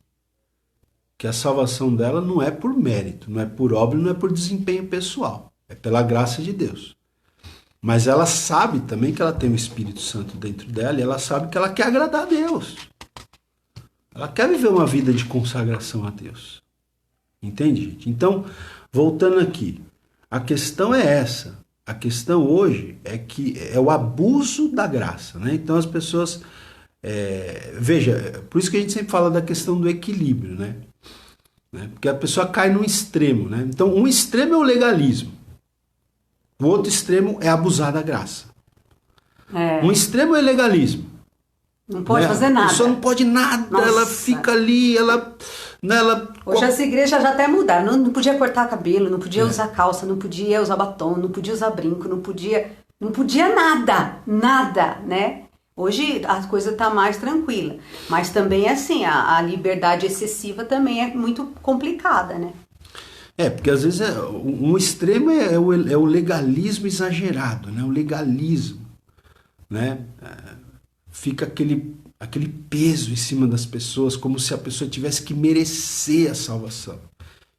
que a salvação dela não é por mérito, não é por obra, não é por desempenho pessoal. É pela graça de Deus. Mas ela sabe também que ela tem o Espírito Santo dentro dela e ela sabe que ela quer agradar a Deus. Ela quer viver uma vida de consagração a Deus. Entende, gente? Então, voltando aqui, a questão é essa. A questão hoje é que é o abuso da graça, né? Então as pessoas... veja, por isso que a gente sempre fala da questão do equilíbrio, né? Porque a pessoa cai num extremo, né? Então, um extremo é o legalismo. O outro extremo é abusar da graça. Um extremo é o legalismo. Não pode fazer nada. A pessoa não pode nada, nossa. Ela fica ali, Hoje essa igreja já até mudaram. Não podia cortar cabelo, não podia usar calça, não podia usar batom, não podia usar brinco, não podia nada, né? Hoje a coisa está mais tranquila. Mas também assim, a liberdade excessiva também é muito complicada, né? Porque às vezes um extremo é o legalismo exagerado, né? O legalismo, né? Fica aquele peso em cima das pessoas, como se a pessoa tivesse que merecer a salvação.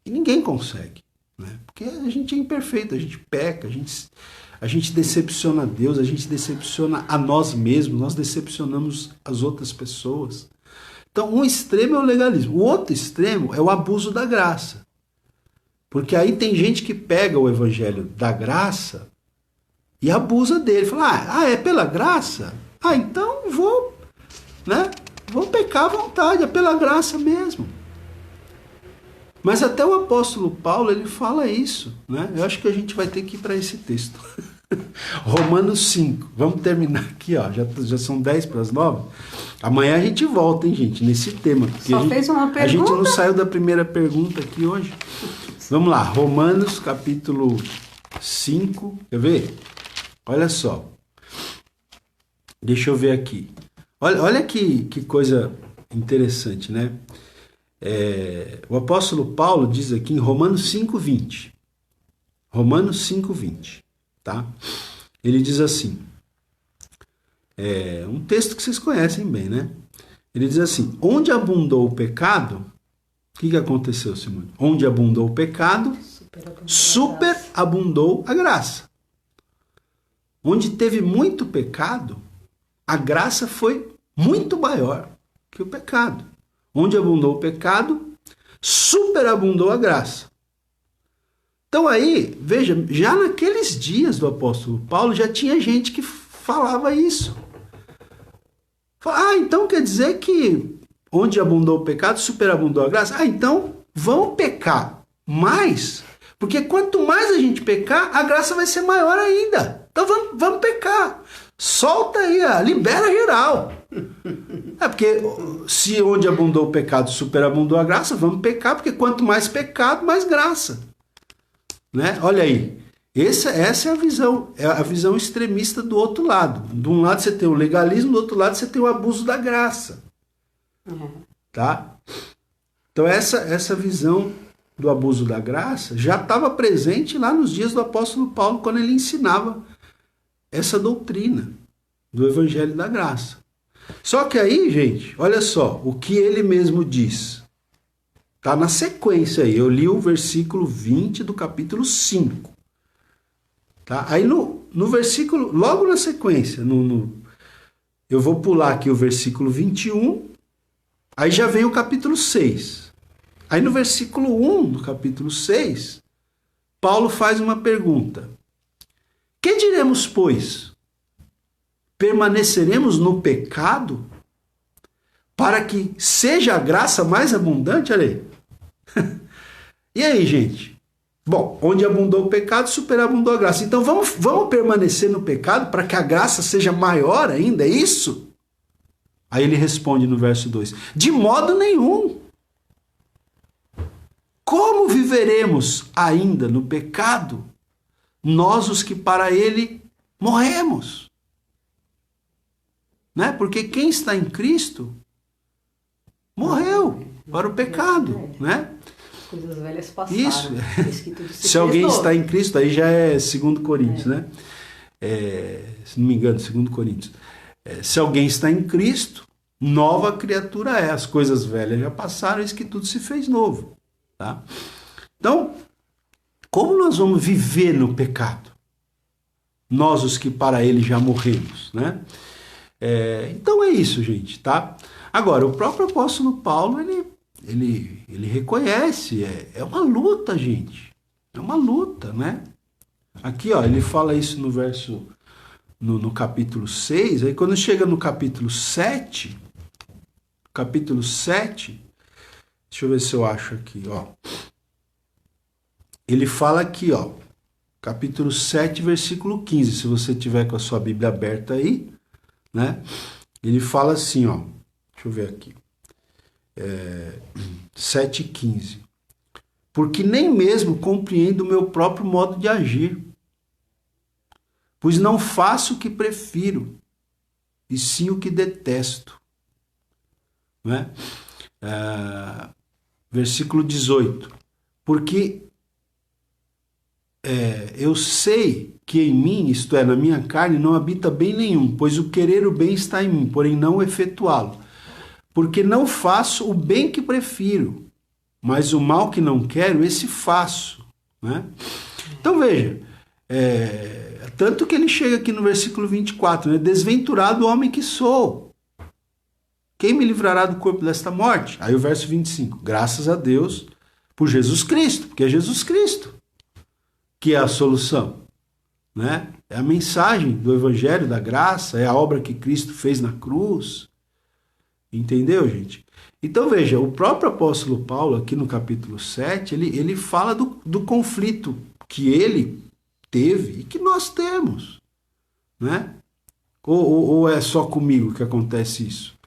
E ninguém consegue, né? Porque a gente é imperfeito, a gente peca, a gente decepciona a Deus, a gente decepciona a nós mesmos, nós decepcionamos as outras pessoas. Então, um extremo é o legalismo, o outro extremo é o abuso da graça. Porque aí tem gente que pega o evangelho da graça e abusa dele. Fala, é pela graça? Então vou pecar à vontade, é pela graça mesmo. Mas até o apóstolo Paulo, ele fala isso, né? Eu acho que a gente vai ter que ir para esse texto. Romanos 5. Vamos terminar aqui, ó. Já são 10:09. Amanhã a gente volta, hein, gente, nesse tema. Só fez uma pergunta? A gente não saiu da primeira pergunta aqui hoje. Vamos lá, Romanos capítulo 5. Quer ver? Olha só. Deixa eu ver aqui. Olha que coisa interessante, né? O apóstolo Paulo diz aqui em Romanos 5:20. Romanos 5:20, tá? Ele diz assim, um texto que vocês conhecem bem, né? Ele diz assim, onde abundou o pecado, o que aconteceu, Simone? Onde abundou o pecado, superabundou a graça. Onde teve muito pecado, a graça foi muito maior que o pecado. Onde abundou o pecado, superabundou a graça. Então aí, veja, já naqueles dias do apóstolo Paulo, já tinha gente que falava isso. Então quer dizer que onde abundou o pecado, superabundou a graça? Então vamos pecar mais, porque quanto mais a gente pecar, a graça vai ser maior ainda. Então vamos pecar. Solta aí, libera geral. Porque se onde abundou o pecado, superabundou a graça, vamos pecar, porque quanto mais pecado, mais graça. Né? Olha aí, essa é a visão extremista do outro lado. De um lado você tem o legalismo, do outro lado você tem o abuso da graça. Tá? Então essa visão do abuso da graça já estava presente lá nos dias do apóstolo Paulo, quando ele ensinava essa doutrina do evangelho da graça. Só que aí, gente, olha só, o que ele mesmo diz. Está na sequência aí. Eu li o versículo 20 do capítulo 5. Tá? Aí no versículo, logo na sequência, eu vou pular aqui o versículo 21, aí já vem o capítulo 6. Aí no versículo 1 do capítulo 6, Paulo faz uma pergunta. Que diremos, pois? Permaneceremos no pecado para que seja a graça mais abundante? Olha aí. E aí, gente? Bom, onde abundou o pecado, superabundou a graça. Então vamos permanecer no pecado para que a graça seja maior ainda, é isso? Aí ele responde no verso 2: de modo nenhum. Como viveremos ainda no pecado, nós os que para ele morremos? Né? Porque quem está em Cristo morreu para o pecado, né? As coisas velhas passaram. Isso. Se alguém está em Cristo, aí já é 2 Coríntios, né? Se não me engano, 2 Coríntios. Se alguém está em Cristo, nova criatura é. As coisas velhas já passaram, eis que tudo se fez novo. Tá? Então, como nós vamos viver no pecado? Nós, os que para ele já morremos, né? Então é isso, gente, tá? Agora, o próprio apóstolo Paulo, ele reconhece, é uma luta, gente. É uma luta, né? Aqui, ó, ele fala isso no verso, no capítulo 6, aí quando chega no capítulo 7, deixa eu ver se eu acho aqui, ó. Ele fala aqui, ó, capítulo 7, versículo 15, se você tiver com a sua Bíblia aberta aí, né? Ele fala assim, ó, deixa eu ver aqui, 7:15. Porque nem mesmo compreendo o meu próprio modo de agir, pois não faço o que prefiro, e sim o que detesto. Né? Versículo 18. Porque eu sei que em mim, isto é, na minha carne, não habita bem nenhum, pois o querer o bem está em mim, porém não efetuá-lo. Porque não faço o bem que prefiro, mas o mal que não quero, esse faço. Né? Então veja, tanto que ele chega aqui no versículo 24, né? Desventurado o homem que sou, quem me livrará do corpo desta morte? Aí o verso 25, graças a Deus por Jesus Cristo, porque é Jesus Cristo que é a solução. Né? É a mensagem do Evangelho da graça, é a obra que Cristo fez na cruz. Entendeu, gente? Então veja, o próprio apóstolo Paulo, aqui no capítulo 7, ele fala do conflito que ele teve e que nós temos. Né? Ou é só comigo que acontece isso?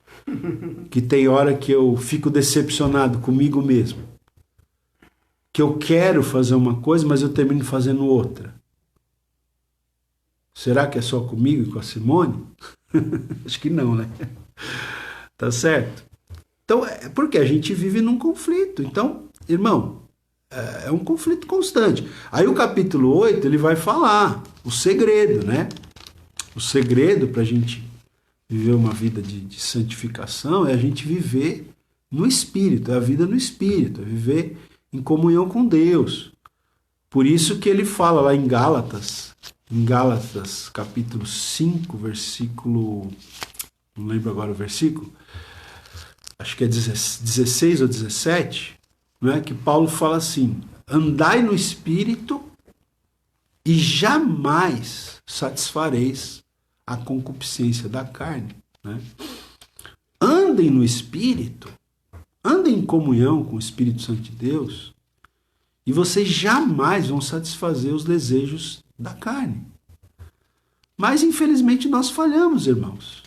Que tem hora que eu fico decepcionado comigo mesmo. Que eu quero fazer uma coisa, mas eu termino fazendo outra. Será que é só comigo e com a Simone? Acho que não, né? Tá certo? Então, é porque a gente vive num conflito. Então, irmão, é um conflito constante. Aí o capítulo 8, ele vai falar o segredo, né? O segredo para a gente viver uma vida de santificação é a gente viver no Espírito, é a vida no Espírito, é viver em comunhão com Deus. Por isso que ele fala lá em Gálatas capítulo 5, versículo, não lembro agora o versículo, acho que é 16 ou 17, né, que Paulo fala assim, andai no Espírito e jamais satisfareis a concupiscência da carne. Né? Andem no Espírito, andem em comunhão com o Espírito Santo de Deus e vocês jamais vão satisfazer os desejos da carne. Mas, infelizmente, nós falhamos, irmãos.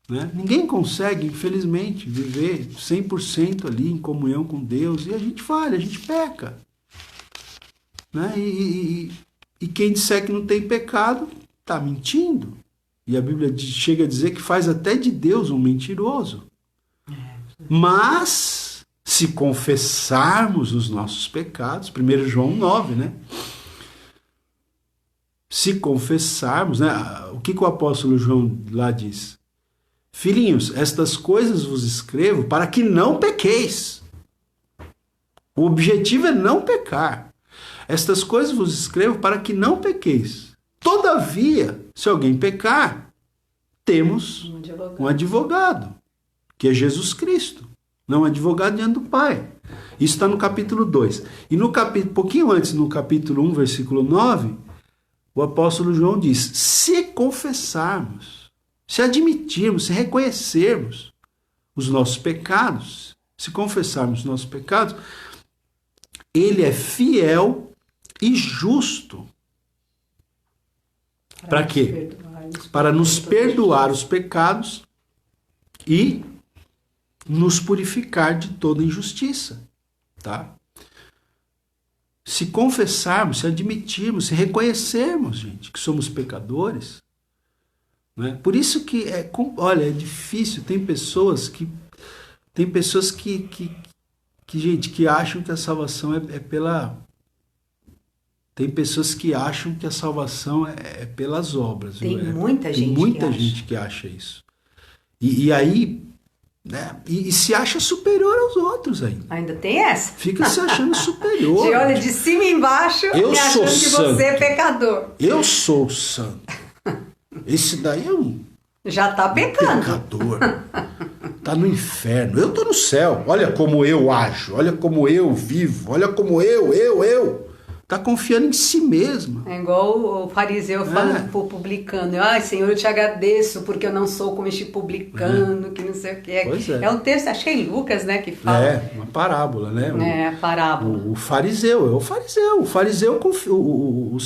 Né? Ninguém consegue, infelizmente, viver 100% ali em comunhão com Deus e a gente falha, a gente peca. Né? E quem disser que não tem pecado, está mentindo. E a Bíblia chega a dizer que faz até de Deus um mentiroso. Mas, se confessarmos os nossos pecados, 1 João 9, né? Se confessarmos, né? O que o apóstolo João lá diz? Filhinhos, estas coisas vos escrevo para que não pequeis. O objetivo é não pecar. Estas coisas vos escrevo para que não pequeis. Todavia, se alguém pecar, temos um advogado, que é Jesus Cristo. Não advogado diante do Pai. Isso está no capítulo 2. E no pouquinho antes, no capítulo 1, versículo 9, o apóstolo João diz, se confessarmos, se admitirmos, se reconhecermos os nossos pecados, se confessarmos os nossos pecados, ele é fiel e justo. Para quê? Para nos perdoar os pecados e nos purificar de toda injustiça. Tá? Se confessarmos, se admitirmos, se reconhecermos, gente, que somos pecadores, né? Por isso que olha, é difícil, tem pessoas que gente, que acham que a salvação é pela... Tem pessoas que acham que a salvação é pelas obras. Tem muita gente que acha isso. E aí, né? E se acha superior aos outros ainda. Ainda tem essa? Fica se achando superior. De olha de cima e embaixo, eu sou achando que você é pecador. Eu sou santo. Esse daí é um... Já está pecando. Pecador. tá no inferno, eu tô no céu, olha como eu ajo, olha como eu vivo, olha como eu. Tá confiando em si mesma. É igual o fariseu falando pro publicano, ai, Senhor, eu te agradeço porque eu não sou como este publicano, que não sei o que. Pois é. É um texto, acho que é em Lucas, né, que fala. É, uma parábola, né? A parábola. O fariseu, os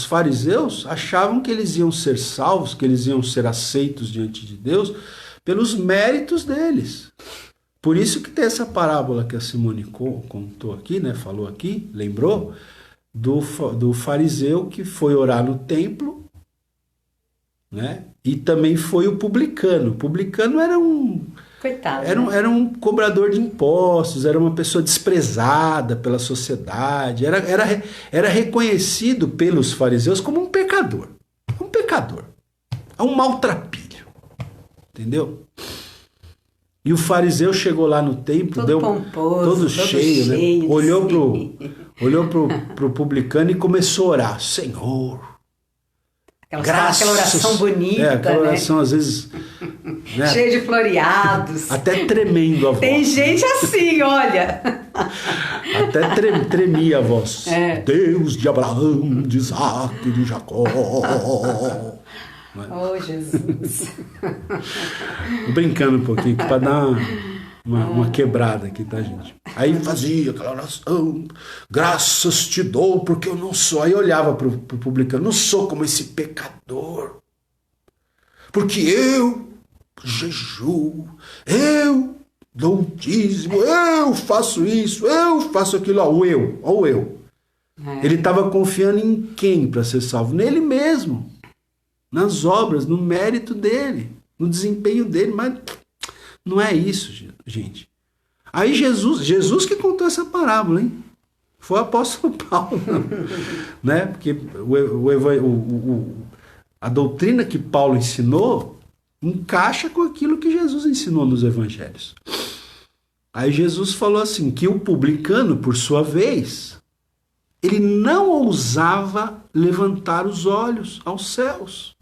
fariseus achavam que eles iam ser salvos, que eles iam ser aceitos diante de Deus pelos méritos deles. Por isso que tem essa parábola que a Simone contou aqui, né? Falou aqui, lembrou? Do fariseu que foi orar no templo, né? E também foi o publicano. O publicano era Coitado, era um cobrador de impostos, era uma pessoa desprezada pela sociedade, era reconhecido pelos fariseus como um pecador, um maltrapilho, entendeu? E o fariseu chegou lá no templo, todo pomposo, todo cheio, né? Olhou pro publicano e começou a orar. Senhor, aquela oração bonita, aquela oração, né? Às vezes, né? Cheia de floreados. Até tremendo a voz. Tem gente assim, olha. Até tremia a voz. Deus de Abraão, de Isaac e de Jacó. Oh, Jesus. Tô brincando um pouquinho para dar uma quebrada aqui, tá, gente? Aí fazia aquela oração, graças te dou porque eu não sou. Aí olhava pro publicano, não sou como esse pecador, porque eu jejuo, eu dou um dízimo, eu faço isso, eu faço aquilo, ó o eu. Ele estava confiando em quem para ser salvo? Nele mesmo, nas obras, no mérito dele, no desempenho dele, mas não é isso, gente. Aí Jesus que contou essa parábola, hein? Foi o apóstolo Paulo, né? Porque a doutrina que Paulo ensinou encaixa com aquilo que Jesus ensinou nos evangelhos. Aí Jesus falou assim, que o publicano, por sua vez, ele não ousava levantar os olhos aos céus.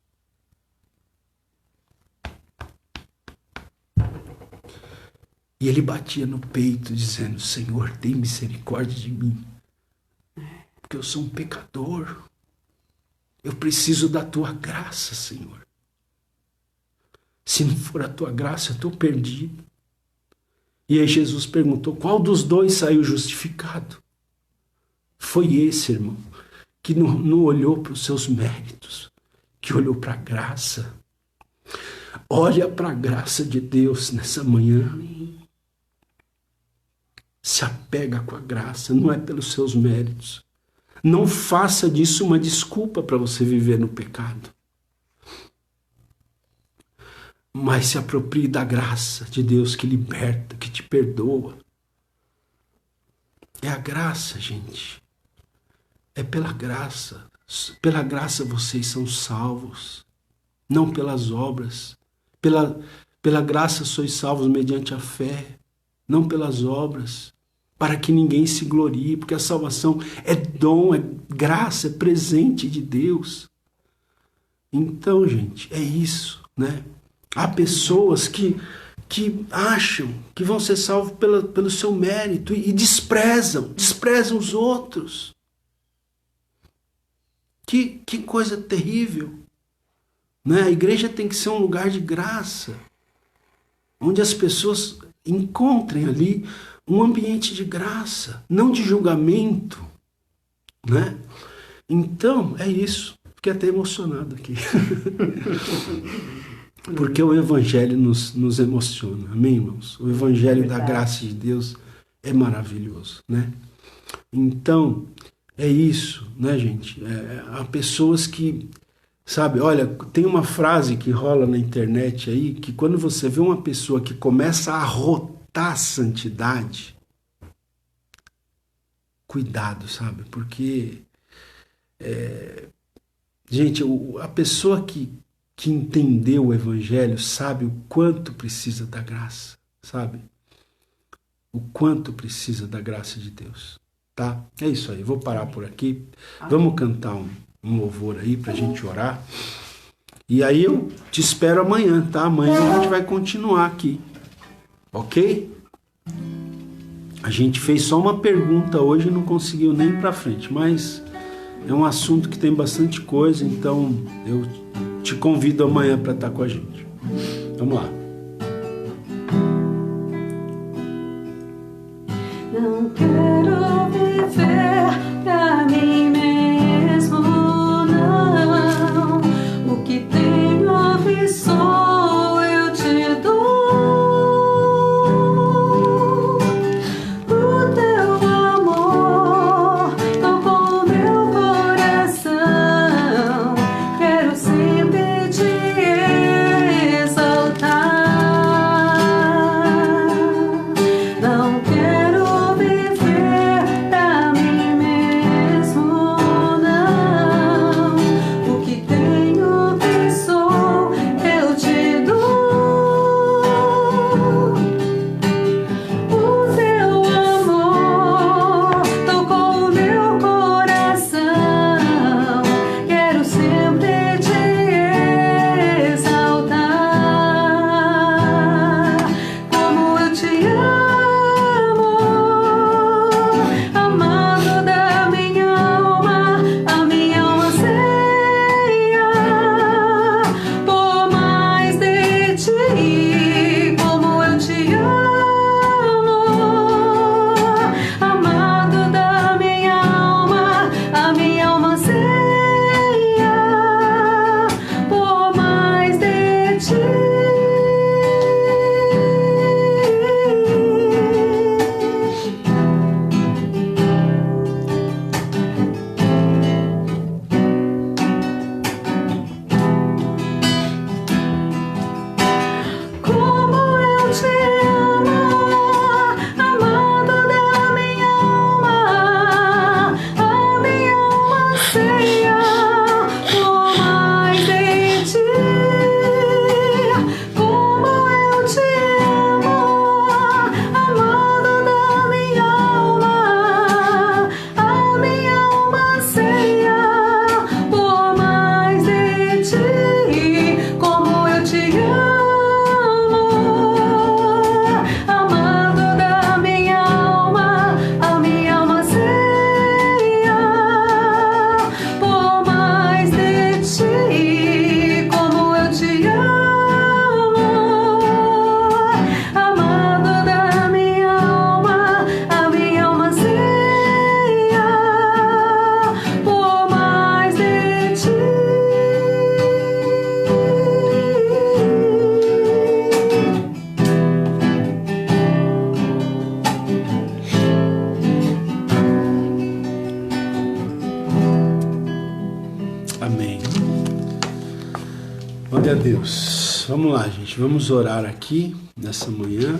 E ele batia no peito, dizendo, Senhor, tem misericórdia de mim, porque eu sou um pecador. Eu preciso da tua graça, Senhor. Se não for a tua graça, eu estou perdido. E aí Jesus perguntou, qual dos dois saiu justificado? Foi esse, irmão, que não olhou para os seus méritos, que olhou para a graça. Olha para a graça de Deus nessa manhã. Amém. Se apega com a graça, não é pelos seus méritos. Não faça disso uma desculpa para você viver no pecado. Mas se aproprie da graça de Deus que liberta, que te perdoa. É a graça, gente. É pela graça. Pela graça vocês são salvos. Não pelas obras. Pela graça sois salvos mediante a fé. Não pelas obras. Para que ninguém se glorie, porque a salvação é dom, é graça, é presente de Deus. Então, gente, é isso, né? Há pessoas que acham que vão ser salvos pelo seu mérito e desprezam os outros. Que coisa terrível, né? A igreja tem que ser um lugar de graça, onde as pessoas encontrem ali um ambiente de graça, não de julgamento, né? Então, é isso. Fiquei até emocionado aqui. Porque o Evangelho nos emociona. Amém, irmãos? O Evangelho da graça de Deus é maravilhoso, né? Então, é isso, né, gente? Há pessoas que, sabe, olha, tem uma frase que rola na internet aí, que quando você vê uma pessoa que começa a arrotar a santidade, cuidado, sabe? Porque, gente, a pessoa que entendeu o Evangelho sabe o quanto precisa da graça, sabe? O quanto precisa da graça de Deus, tá? É isso aí, vou parar por aqui. Vamos cantar um louvor aí pra gente orar. E aí eu te espero amanhã, tá? Amanhã a gente vai continuar aqui. ok? A gente fez só uma pergunta hoje e não conseguiu nem ir para frente, mas é um assunto que tem bastante coisa, então eu te convido amanhã para estar com a gente. Vamos lá. Não quero viver pra mim mesmo, não. O que tenho sou eu te dou. O teu amor tocou meu coração. Quero sempre te exaltar. Não quero Glória a Deus. Vamos lá, gente. Vamos orar aqui nessa manhã.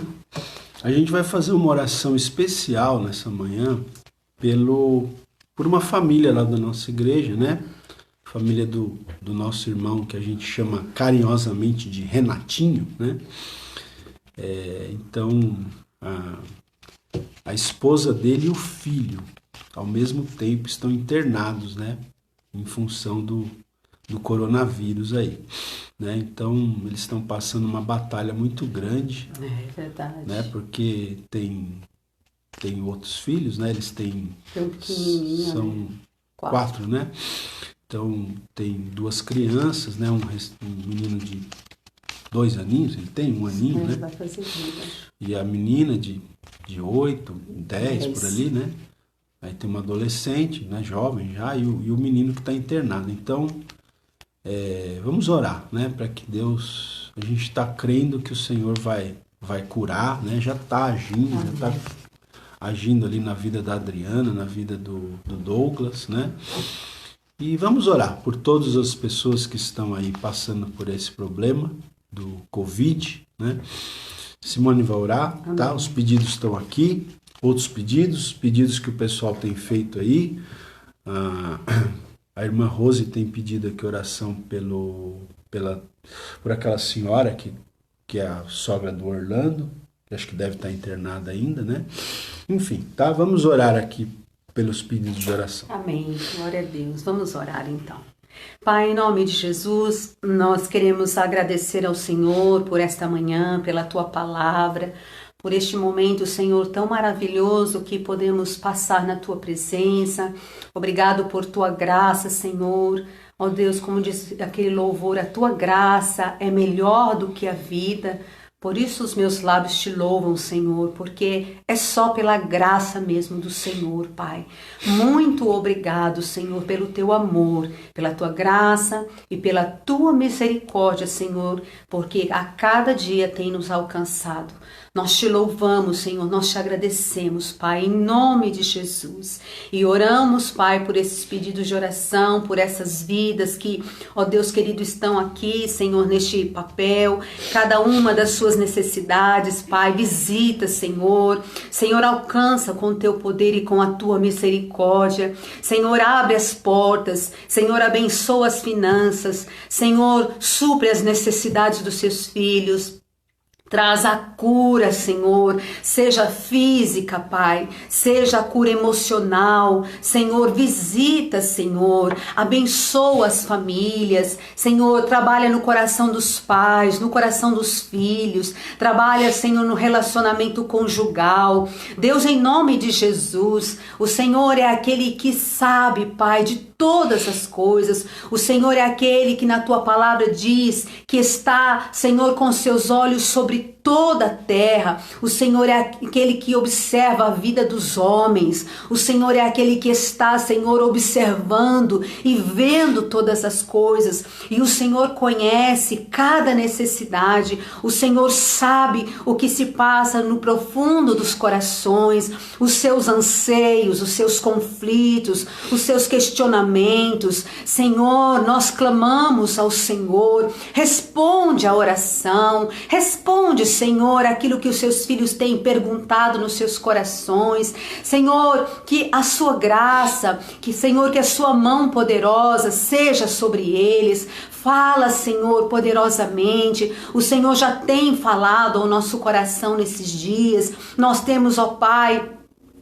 A gente vai fazer uma oração especial nessa manhã por uma família lá da nossa igreja, né? Família do nosso irmão, que a gente chama carinhosamente de Renatinho, né? Então, a esposa dele e o filho, ao mesmo tempo, estão internados, né? Em função do coronavírus aí, né? Então, eles estão passando uma batalha muito grande. É verdade. Né? Porque tem outros filhos, né? Eles têm... São né? quatro, né? Então, tem duas crianças, né? Um menino de 2 aninhos, ele tem 1 aninho, né? Vai fazer vida. E a menina de 8, 10, por ali, né? Aí tem uma adolescente, né? Jovem já, e o menino que está internado. Então, vamos orar, né? Para que Deus... A gente está crendo que o Senhor vai curar, né? Já está agindo, já está agindo ali na vida da Adriana, na vida do Douglas, né? E vamos orar por todas as pessoas que estão aí passando por esse problema do Covid, né? Simone vai orar, tá? Os pedidos estão aqui, outros pedidos que o pessoal tem feito aí. A irmã Rose tem pedido aqui oração por aquela senhora que é a sogra do Orlando, que acho que deve estar internada ainda, né? Enfim, tá? Vamos orar aqui pelos pedidos de oração. Amém. Glória a Deus. Vamos orar então. Pai, em nome de Jesus, nós queremos agradecer ao Senhor por esta manhã, pela Tua palavra. por este momento, Senhor, tão maravilhoso que podemos passar na Tua presença. Obrigado por Tua graça, Senhor. Ó Deus, como diz aquele louvor, a Tua graça é melhor do que a vida. Por isso os meus lábios te louvam, Senhor, porque é só pela graça mesmo do Senhor, Pai. Muito obrigado, Senhor, pelo teu amor, pela tua graça e pela tua misericórdia, Senhor, porque a cada dia tem nos alcançado. Nós te louvamos, Senhor, nós te agradecemos, Pai, em nome de Jesus. E oramos, Pai, por esses pedidos de oração, por essas vidas que, ó Deus querido, estão aqui, Senhor, neste papel, cada uma das suas necessidades, Pai, visita, Senhor. Senhor, alcança com o teu poder e com a tua misericórdia. Senhor, abre as portas. Senhor, abençoa as finanças. Senhor, supre as necessidades dos seus filhos. Traz a cura, Senhor, seja física, Pai, seja a cura emocional. Senhor, visita, Senhor, abençoa as famílias. Senhor, trabalha no coração dos pais, no coração dos filhos. Trabalha, Senhor, no relacionamento conjugal. Deus, em nome de Jesus, o Senhor é aquele que sabe, Pai, de todas as coisas. O Senhor é aquele que na tua palavra diz que está, Senhor, com seus olhos sobre toda a terra. O Senhor é aquele que observa a vida dos homens. O Senhor é aquele que está, Senhor, observando e vendo todas as coisas. E o Senhor conhece cada necessidade. O Senhor sabe o que se passa no profundo dos corações, os seus anseios, os seus conflitos, os seus questionamentos. Senhor, nós clamamos ao Senhor. Responde a oração. Responde, Senhor, aquilo que os seus filhos têm perguntado nos seus corações. Senhor, que a sua graça, Senhor, que a sua mão poderosa seja sobre eles. Fala, Senhor, poderosamente. O Senhor já tem falado ao nosso coração nesses dias. Nós temos, ó Pai,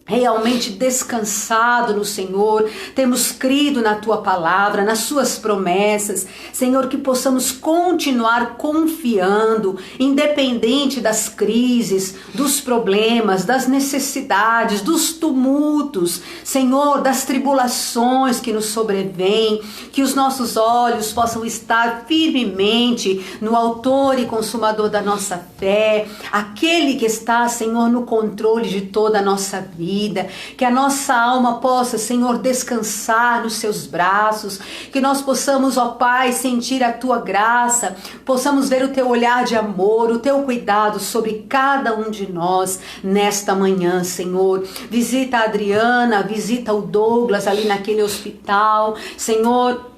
realmente descansado no Senhor, temos crido na tua palavra, nas suas promessas. Senhor, que possamos continuar confiando, independente das crises, dos problemas, das necessidades, dos tumultos, Senhor, das tribulações que nos sobrevêm, que os nossos olhos possam estar firmemente no autor e consumador da nossa fé, aquele que está, Senhor, no controle de toda a nossa vida. Que a nossa alma possa, Senhor, descansar nos seus braços, que nós possamos, ó Pai, sentir a tua graça, possamos ver o teu olhar de amor, o teu cuidado sobre cada um de nós nesta manhã, Senhor. Visita a Adriana, visita o Douglas ali naquele hospital, Senhor.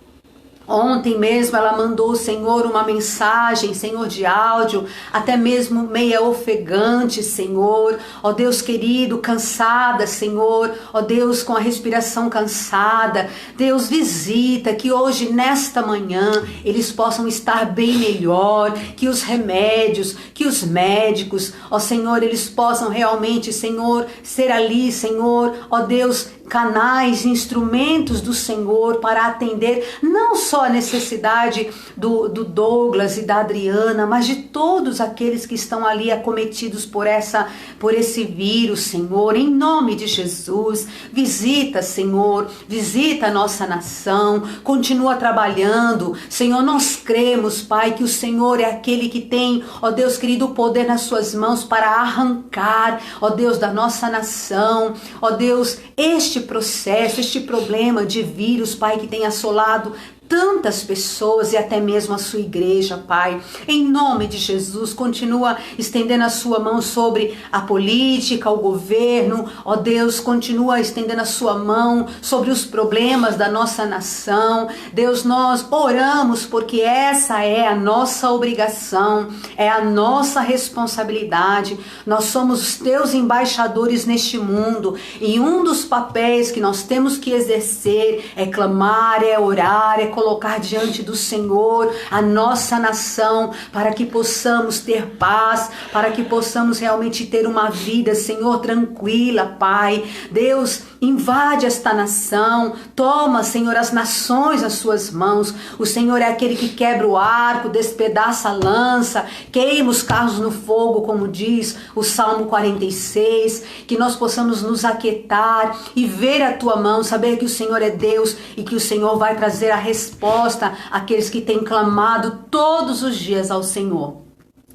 Ontem mesmo ela mandou, Senhor, uma mensagem, Senhor, de áudio, até mesmo meia ofegante, Senhor. Ó Deus querido, cansada, Senhor. Ó Deus, com a respiração cansada. Deus, visita, que hoje, nesta manhã, eles possam estar bem melhor, que os remédios, que os médicos, ó Senhor, eles possam realmente, Senhor, ser ali, Senhor, ó Deus, canais, instrumentos do Senhor para atender não só a necessidade do Douglas e da Adriana, mas de todos aqueles que estão ali acometidos por esse vírus, Senhor, em nome de Jesus. Visita, Senhor, visita a nossa nação, continua trabalhando, Senhor. Nós cremos, Pai, que o Senhor é aquele que tem, ó Deus querido, o poder nas suas mãos para arrancar, ó Deus, da nossa nação, ó Deus, este processo, este problema de vírus, Pai, que tem assolado tantas pessoas e até mesmo a sua igreja, Pai. Em nome de Jesus, continua estendendo a sua mão sobre a política, o governo. Ó Deus, continua estendendo a sua mão sobre os problemas da nossa nação. Deus, nós oramos porque essa é a nossa obrigação, é a nossa responsabilidade. Nós somos os teus embaixadores neste mundo e um dos papéis que nós temos que exercer é clamar, é orar, é colocar diante do Senhor a nossa nação, para que possamos ter paz, para que possamos realmente ter uma vida, Senhor, tranquila, Pai. Deus, invade esta nação, toma, Senhor, as nações às suas mãos. O Senhor é aquele que quebra o arco, despedaça a lança, queima os carros no fogo, como diz o Salmo 46, que nós possamos nos aquietar e ver a tua mão, saber que o Senhor é Deus e que o Senhor vai trazer a resposta àqueles que têm clamado todos os dias ao Senhor.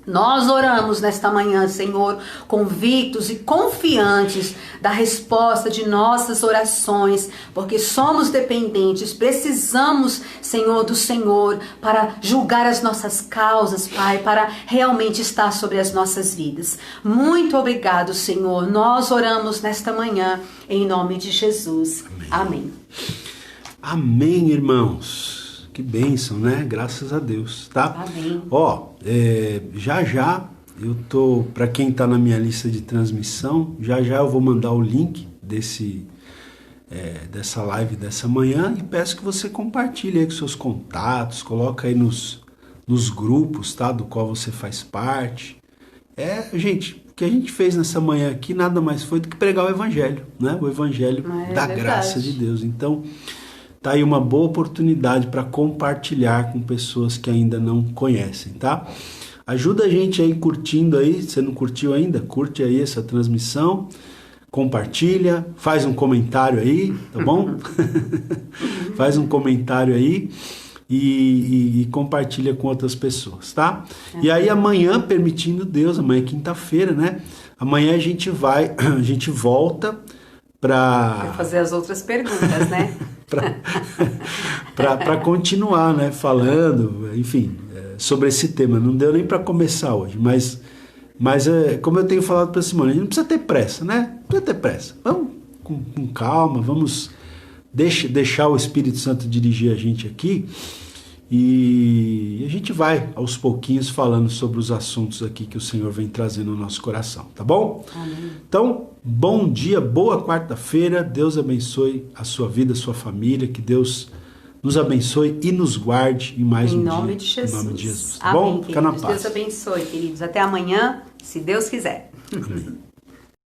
Nós oramos nesta manhã, Senhor, convictos e confiantes da resposta de nossas orações, porque somos dependentes, precisamos, Senhor, do Senhor para julgar as nossas causas, Pai, para realmente estar sobre as nossas vidas. Muito obrigado, Senhor. Nós oramos nesta manhã, em nome de Jesus. Amém. Amém, irmãos. Que bênção, né? Graças a Deus, tá? Amém. Já eu tô, para quem tá na minha lista de transmissão, já eu vou mandar o link dessa live dessa manhã e peço que você compartilhe aí com seus contatos, coloca aí nos grupos, tá? Do qual você faz parte. Gente, o que a gente fez nessa manhã aqui nada mais foi do que pregar o Evangelho, né? O Evangelho da graça de Deus. Então, tá aí uma boa oportunidade para compartilhar com pessoas que ainda não conhecem, tá? Ajuda a gente aí curtindo aí, se você não curtiu ainda, curte aí essa transmissão, compartilha, faz um comentário aí, tá bom? Faz um comentário aí e compartilha com outras pessoas, tá? E aí amanhã, permitindo Deus, amanhã é quinta-feira, né? Amanhã a gente volta para fazer as outras perguntas, né? para continuar, né, falando, enfim, sobre esse tema. Não deu nem para começar hoje, mas como eu tenho falado para Simone, a gente não precisa ter pressa, né? Não precisa ter pressa. Vamos com calma, vamos deixar o Espírito Santo dirigir a gente aqui e a gente vai aos pouquinhos falando sobre os assuntos aqui que o Senhor vem trazendo no nosso coração, tá bom? Amém. Então, bom dia, boa quarta-feira, Deus abençoe a sua vida, a sua família, que Deus nos abençoe e nos guarde em mais um dia. Em nome de Jesus. Em nome de Jesus, tá Amém, bom? Fica na queridos. paz. Deus abençoe, queridos. Até amanhã, se Deus quiser. Amém.